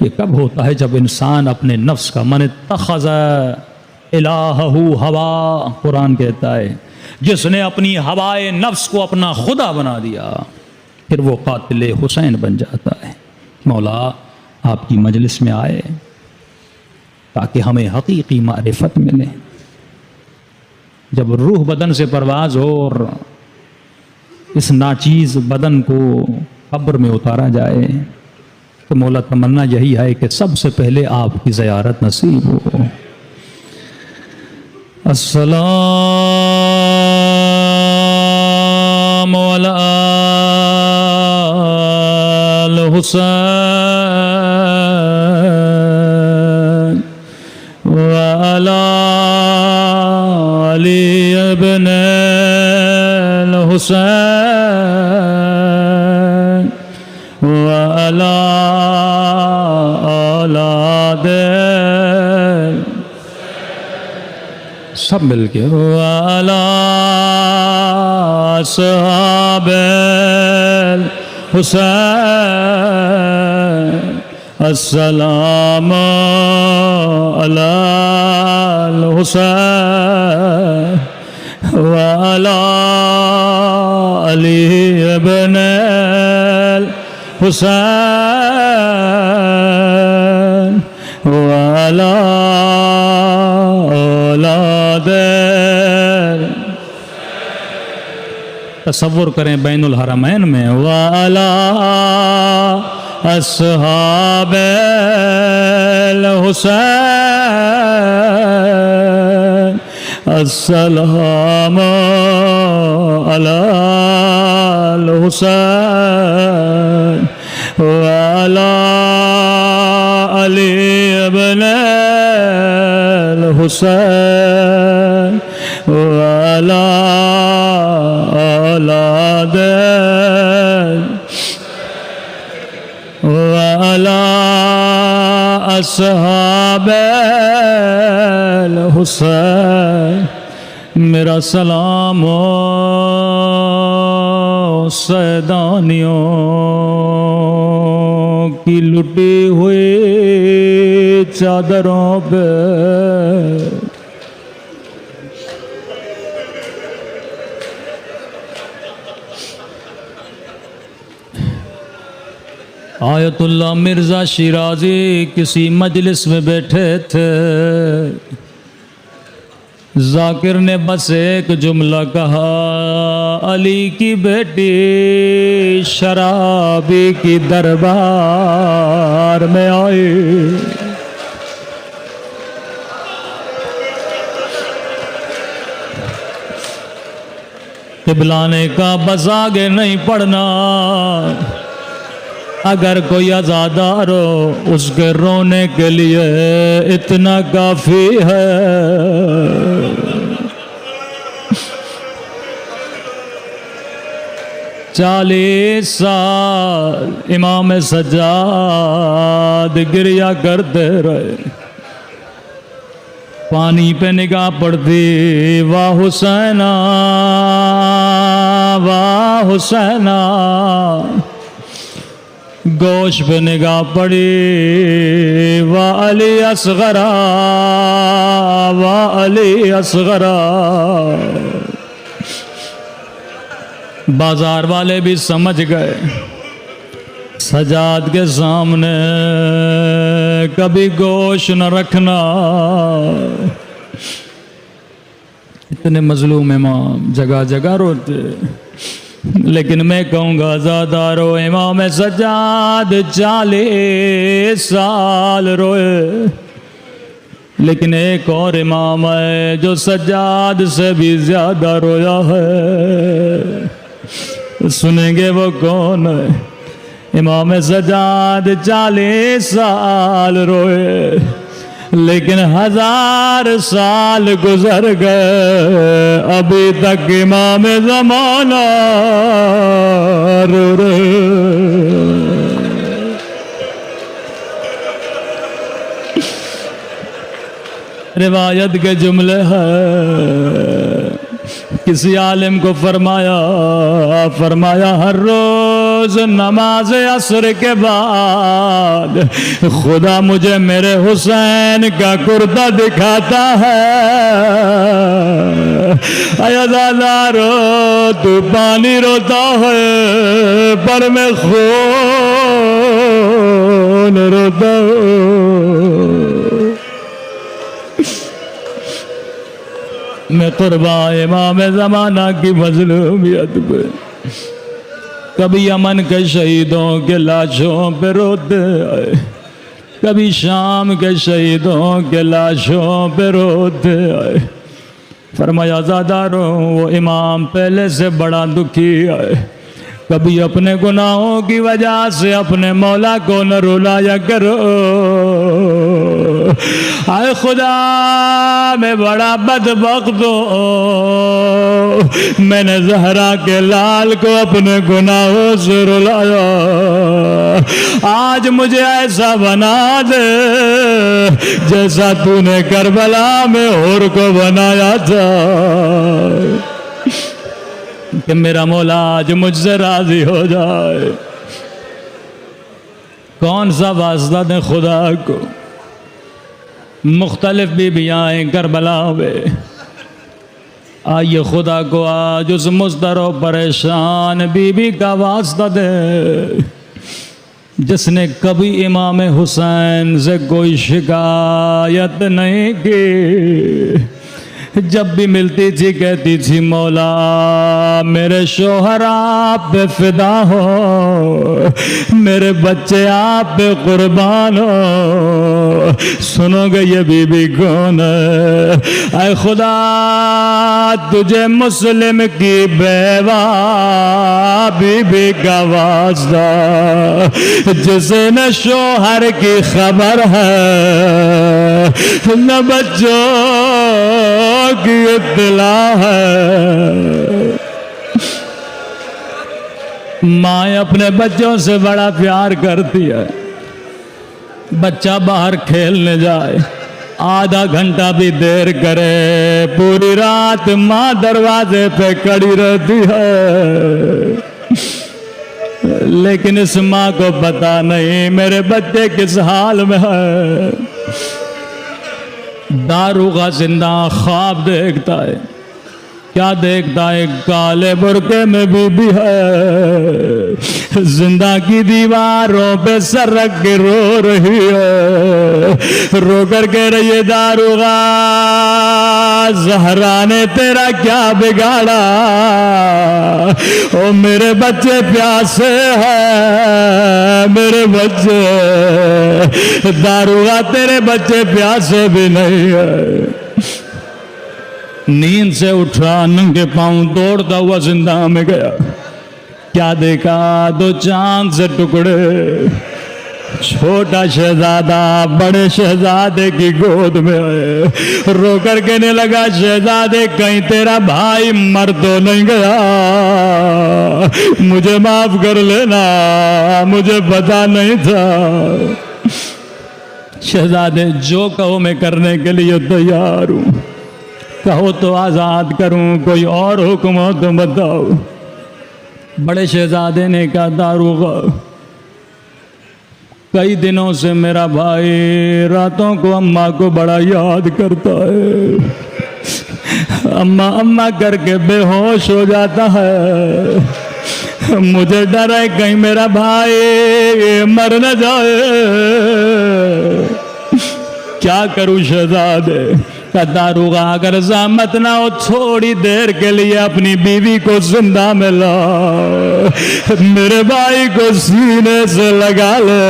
Speaker 1: یہ کب ہوتا ہے؟ جب انسان اپنے نفس کا من اتخذ الہہ ہوا، قرآن کہتا ہے جس نے اپنی ہوائے نفس کو اپنا خدا بنا دیا پھر وہ قاتل حسین بن جاتا ہے. مولا آپ کی مجلس میں آئے تاکہ ہمیں حقیقی معرفت ملے. جب روح بدن سے پرواز ہو اور اس ناچیز بدن کو قبر میں اتارا جائے تو مولا تمنا یہی ہے کہ سب سے پہلے آپ کی زیارت نصیب ہو. السلام علی الحسین وعلی علی ابن الحسین وعلی اولاد سب مل کے وعلی اصحاب الحسین السلام علی الحسین وعلی علی ابن الحسین وعلی اولاد. تصور کریں بین الحرمین میں وعلی اصحاب الحسین السلام علی الحسین وعلی علی ابن الحسین وعلی اولاد وعلی اصحاب الحسین. میرا سلام سیدانیوں کی لٹی ہوئی چادروں پہ آیت اللہ مرزا شیرازی کسی مجلس میں بیٹھے تھے، ذاکر نے بس ایک جملہ کہا، علی کی بیٹی شرابی کی دربار میں آئی۔ قبلہ نے کہا بس آگے نہیں پڑھنا، اگر کوئی عزادار ہو اس کے رونے کے لیے اتنا کافی ہے۔ 40 سال امام سجاد گریا کرتے رہے، پانی پہ نگاہ پڑتی، واہ حسینہ واہ حسینہ، گوشت پہ نگاہ پڑی، واہ علی اصغرا واہ علی اصغرا۔ بازار والے بھی سمجھ گئے سجاد کے سامنے کبھی گوشت نہ رکھنا۔ اتنے مظلوم امام جگہ جگہ روتے، لیکن میں کہوں گا زادارو امام سجاد 40 سال روئے، لیکن ایک اور امام ہے جو سجاد سے بھی زیادہ رویا ہے، سنیں گے وہ کون ہے؟ امام سجاد 40 سال روئے، لیکن 1000 سال گزر گئے، ابھی تک امام زمانہ رو رہے۔ روایت کے جملے ہیں، کسی عالم کو فرمایا ہر روز نماز عصر کے بعد خدا مجھے میرے حسین کا کرتا دکھاتا ہے، اے عزادارو تو پانی روتا ہے پر میں خون روتا ہوں۔ میں قربان امام زمانہ کی مظلومیت پہ، کبھی یمن کے شہیدوں کے لاشوں پہ روتے آئے، کبھی شام کے شہیدوں کے لاشوں پہ روتے آئے۔ فرمایا زادارو وہ امام پہلے سے بڑا دکھی آئے، کبھی اپنے گناہوں کی وجہ سے اپنے مولا کو نہ رلایا کرو۔ اے خدا میں بڑا بدبخت ہوں، میں نے زہرا کے لال کو اپنے گناہوں سے رلایا، آج مجھے ایسا بنا دے جیسا تو نے کربلا میں اور کو بنایا تھا، کہ میرا مولا آج مجھ سے راضی ہو جائے۔ کون سا واسطہ دیں خدا کو؟ مختلف بیویاں آئیں کربلا میں، آئیے خدا کو آج اس مضطر و پریشان بی بی کا واسطہ دے جس نے کبھی امام حسین سے کوئی شکایت نہیں کی، جب بھی ملتی تھی کہتی تھی مولا میرے شوہر آپ پہ فدا ہو، میرے بچے آپ پہ قربان ہو۔ سنو گے یہ بی بی کون ہے؟ اے خدا تجھے مسلم کی بیوہ بی بی کا واسطہ، جسے نہ شوہر کی خبر ہے نہ بچوں کی اطلاع ہے۔ ماں اپنے بچوں سے بڑا پیار کرتی ہے، بچہ باہر کھیلنے جائے آدھا گھنٹہ بھی دیر کرے پوری رات ماں دروازے پہ کھڑی رہتی ہے، لیکن اس ماں کو پتا نہیں میرے بچے کس حال میں ہے۔ داروغہ زندہ خواب دیکھتا ہے، کیا دیکھتا ہے؟ کالے برقعے میں بی بی ہے، زندہ کی دیواروں پہ سر رکھ کے رو رہی ہے، رو کر کہہ رہی ہے داروغہ زہرا نے تیرا کیا بگاڑا؟ او میرے بچے پیاسے ہیں، میرے بچے، داروغہ تیرے بچے پیاسے بھی نہیں ہے۔ نیند سے اٹھا، ننگے پاؤں دوڑتا ہوا زندہ میں گیا، کیا دیکھا؟ 2 چاند سے ٹکڑے، چھوٹا شہزادہ بڑے شہزادے کی گود میں آئے، رو کر کہنے لگا شہزادے کہیں تیرا بھائی مر تو نہیں گیا؟ مجھے معاف کر لینا، مجھے پتا نہیں تھا۔ شہزادے جو کہو میں کرنے کے لیے تیار ہوں، کہو تو آزاد کروں، کوئی اور حکم ہو تو بتاؤ۔ بڑے شہزادے نے کہا داروغہ کئی دنوں سے میرا بھائی راتوں کو اماں کو بڑا یاد کرتا ہے، اماں اماں کر کے بے ہوش ہو جاتا ہے، مجھے ڈر ہے کہیں میرا بھائی مر نہ جائے، کیا کروں شہزادے؟ داروغہ اگر زحمت نہ ہو تھوڑی دیر کے لیے اپنی بیوی کو زندہ میں لا، میرے بھائی کو سینے سے لگا لے،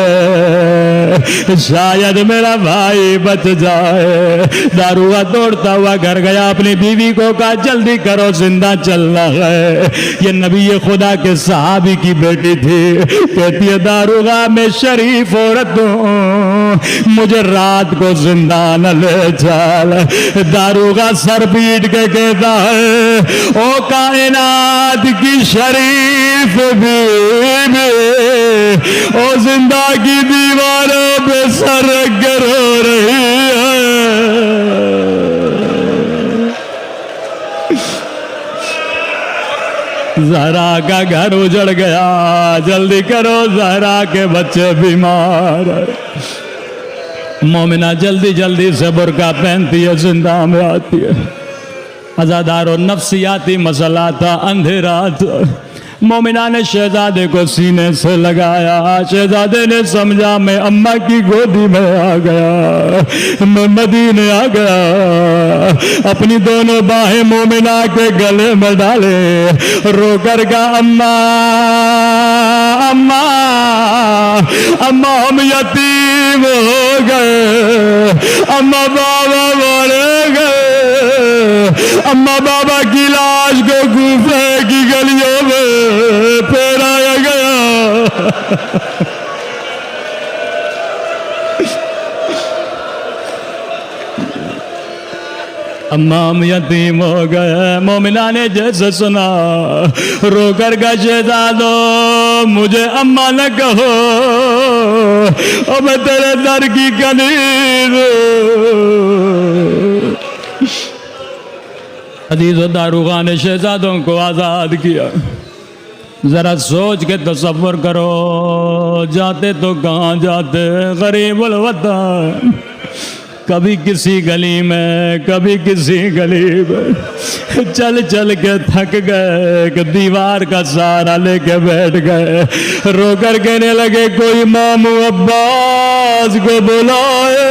Speaker 1: شاید میرا بھائی بچ جائے۔ داروغہ دوڑتا ہوا گھر گیا، اپنی بیوی کو کہا جلدی کرو زندہ چلنا ہے۔ یہ نبی خدا کے صحابی کی بیٹی تھی، کہتی ہے داروغہ میں شریف عورت ہوں، مجھے رات کو زندہ نہ لے چل۔ داروغہ سر پیٹ کے کہتا ہے او کائنات کی شریف بیوی، او زندہ کی دیواروں پہ سر رکھ کے رو رہی ہے۔ زہرا کا گھر اجڑ گیا، جلدی کرو زہرا کے بچے بیمار ہیں۔ مومنہ جلدی جلدی سے برقع پہنتی ہے، زندہ میں آتی ہے۔ عزادار و نفسیاتی مسئلہ تھا، اندھیرا تھا۔ مومنہ نے شہزادے کو سینے سے لگایا، شہزادے نے سمجھا میں اماں کی گودی میں آ گیا، میں مدینے آ گیا۔ اپنی دونوں باہیں مومنہ کے گلے میں ڈالے، رو کر کہا اماں اماں اماں ہم یتیم ہو گئے، اماں بابا مر گئے، اماں بابا کی لاش کو کوفے کی گلیوں میں پھیلایا گیا۔ اماں ہم یتیم ہو گئے۔ مومنہ نے جیسے سنا رو کر کا شہزادو مجھے اماں نہ کہو، اور میں تیرے در کی کنیز ہوں۔ عزیز و داروغہ نے شہزادوں کو آزاد کیا۔ ذرا سوچ کے تصور کرو، جاتے تو کہاں جاتے، غریب الوطن، کبھی کسی گلی میں کبھی کسی گلی میں، چل چل کے تھک گئے کہ دیوار کا سہارا لے کے بیٹھ گئے، رو کر کہنے لگے کوئی ماموں عباس کو بلائے۔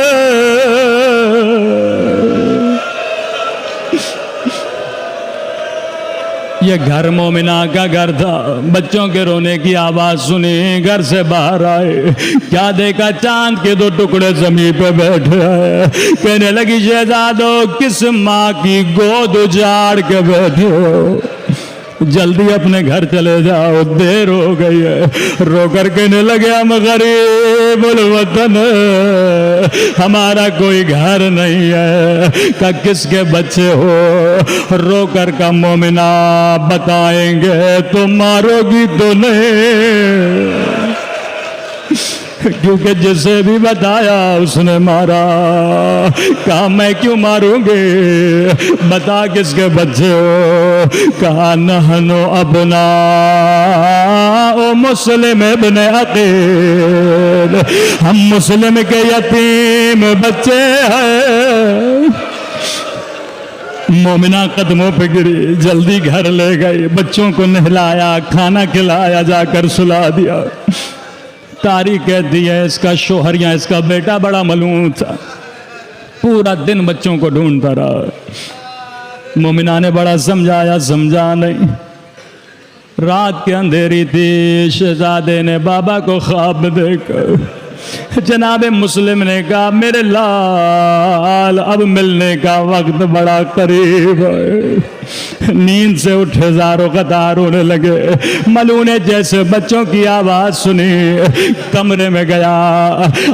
Speaker 1: یہ گھر مومنہ کا گھر تھا، بچوں کے رونے کی آواز سنی، گھر سے باہر آئے، کیا دیکھا؟ چاند کے 2 ٹکڑے زمین پہ بیٹھے ہیں۔ کہنے لگی شہزادو کس ماں کی گود اجاڑ کے بیٹھے ہو، جلدی اپنے گھر چلے جاؤ، دیر ہو گئی ہے۔ رو کر کہنے لگے ہم غریب الوطن، ہمارا کوئی گھر نہیں ہے، کہ کس کے بچے ہو؟ رو کر کا مومنہ بتائیں گے تو مارو گی تو نہیں، کیونکہ جسے بھی بتایا اس نے مارا۔ کہا میں کیوں ماروں گی، بتا کس کے بچے ہو؟ کہا نحنو ابناء مسلم ابن عقیل، ہم مسلم کے یتیم بچے ہیں۔ مومنہ قدموں پہ گری، جلدی گھر لے گئی، بچوں کو نہلایا، کھانا کھلایا، جا کر سلا دیا۔ تاریخ کہتی ہے اس کا شوہر یا اس کا بیٹا بڑا ملعون تھا، پورا دن بچوں کو ڈھونڈتا رہا۔ مومنہ نے بڑا سمجھایا، سمجھا نہیں۔ رات کے اندھیری تھی، شہزادے نے بابا کو خواب میں دیکھا۔ جناب مسلم نے کہا میرے لال اب ملنے کا وقت بڑا قریب ہے۔ نیند سے اٹھے زارو قطار ہونے لگے۔ ملعون نے جیسے بچوں کی آواز سنی کمرے میں گیا۔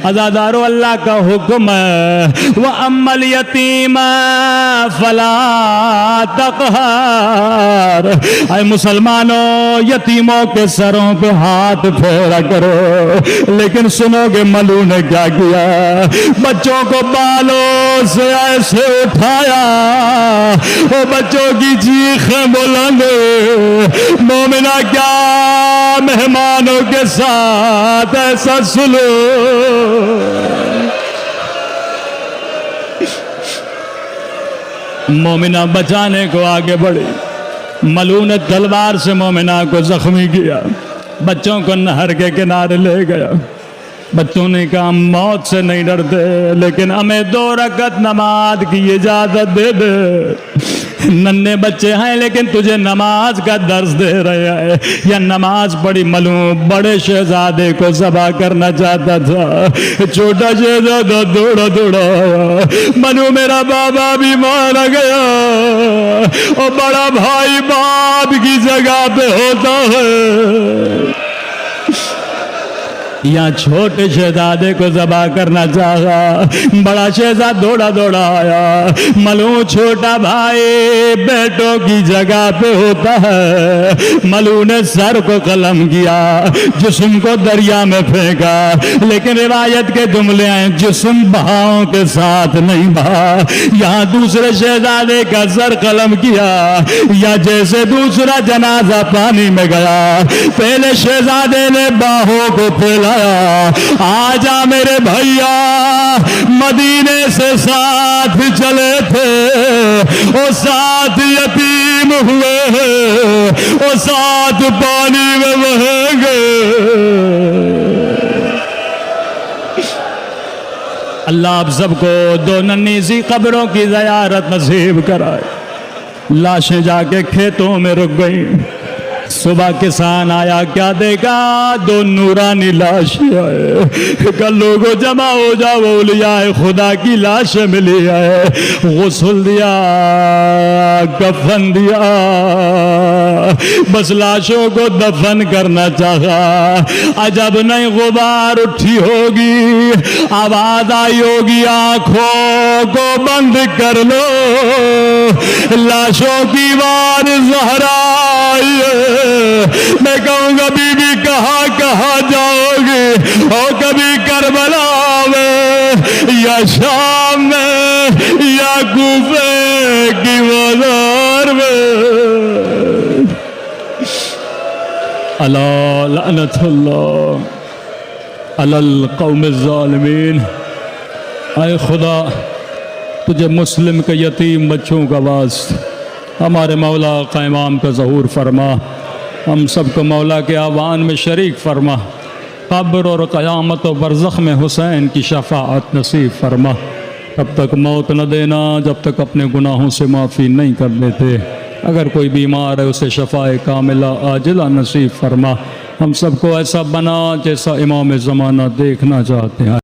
Speaker 1: عزادارو اللہ کا حکم ہے وَأَمَّا الْيَتِيمَ فَلَا تَقْهَرْ، اے مسلمانوں یتیموں کے سروں پہ ہاتھ پھیرا کرو۔ لیکن سنو گے ملعون نے کیا کیا؟ بچوں کو بالوں سے ایسے اٹھایا، وہ بچوں کی چیخیں بلند۔ مومنہ کیا مہمانوں کے ساتھ ایسا سلوک؟ مومنہ بچانے کو آگے بڑھی، ملعون نے تلوار سے مومنہ کو زخمی کیا، بچوں کو نہر کے کنارے لے گیا۔ بچوں نے کہا موت سے نہیں ڈرتے، لیکن ہمیں 2 رکعت نماز کی اجازت دے دے۔ ننھے بچے ہیں لیکن تجھے نماز کا درس دے رہے ہیں۔ یا نماز پڑھی، ملعون بڑے شہزادے کو ذبح کرنا چاہتا تھا، چھوٹا شہزادہ دوڑا دوڑا آیا، ملعون میرا بابا بھی مارا گیا، اور بڑا بھائی باپ کی جگہ پہ ہوتا ہے۔ یا چھوٹے شہزادے کو ذبح کرنا چاہا، بڑا شہزادہ دوڑا دوڑا آیا، ملعون چھوٹا بھائی بیٹوں کی جگہ پہ ہوتا ہے۔ ملعون نے سر کو قلم کیا، جسم کو دریا میں پھینکا، لیکن روایت کے جملے ہیں جسم بہاؤں کے ساتھ نہیں بہا۔ یہاں دوسرے شہزادے کا سر قلم کیا، یا جیسے دوسرا جنازہ پانی میں گیا، پہلے شہزادے نے باہوں کو پھیلا، آجا میرے بھیا مدینے سے ساتھ چلے تھے، وہ ساتھ یتیم ہوئے ہیں، وہ ساتھ پانی میں بہیں گے۔ اللہ آپ سب کو 2 ننھی سی قبروں کی زیارت نصیب کرائے۔ لاشیں جا کے کھیتوں میں رک گئیں۔ صبح کسان آیا، کیا دیکھا؟ 2 نورانی لاشیں آئے کہ لوگوں جمع ہو جاؤ، اولیاء خدا کی لاشیں ملی ہے۔ غسل دیا، کفن دیا، بس لاشوں کو دفن کرنا چاہا۔ عجب نہیں غبار اٹھی ہوگی، آواز آئی ہوگی آنکھوں کو بند کر لو، لاشوں کی وار زہرا آئی ہے۔ میں کہوں گا بی بی کہاں کہاں جاؤ گے، اور کبھی کربلا میں یا شام میں یا کوفے کی بازار میں۔ الا لعنت اللہ علی القوم الظالمین۔ اے خدا تجھے مسلم کے یتیم بچوں کا واسطہ ہمارے مولا کا امام کا ظہور فرما، ہم سب کو مولا کے آوان میں شریک فرما، قبر اور قیامت و برزخ میں حسین کی شفاعت نصیب فرما۔ تب تک موت نہ دینا جب تک اپنے گناہوں سے معافی نہیں کر دیتے۔ اگر کوئی بیمار ہے اسے شفاء کاملہ عاجلہ نصیب فرما۔ ہم سب کو ایسا بنا جیسا امام زمانہ دیکھنا چاہتے ہیں۔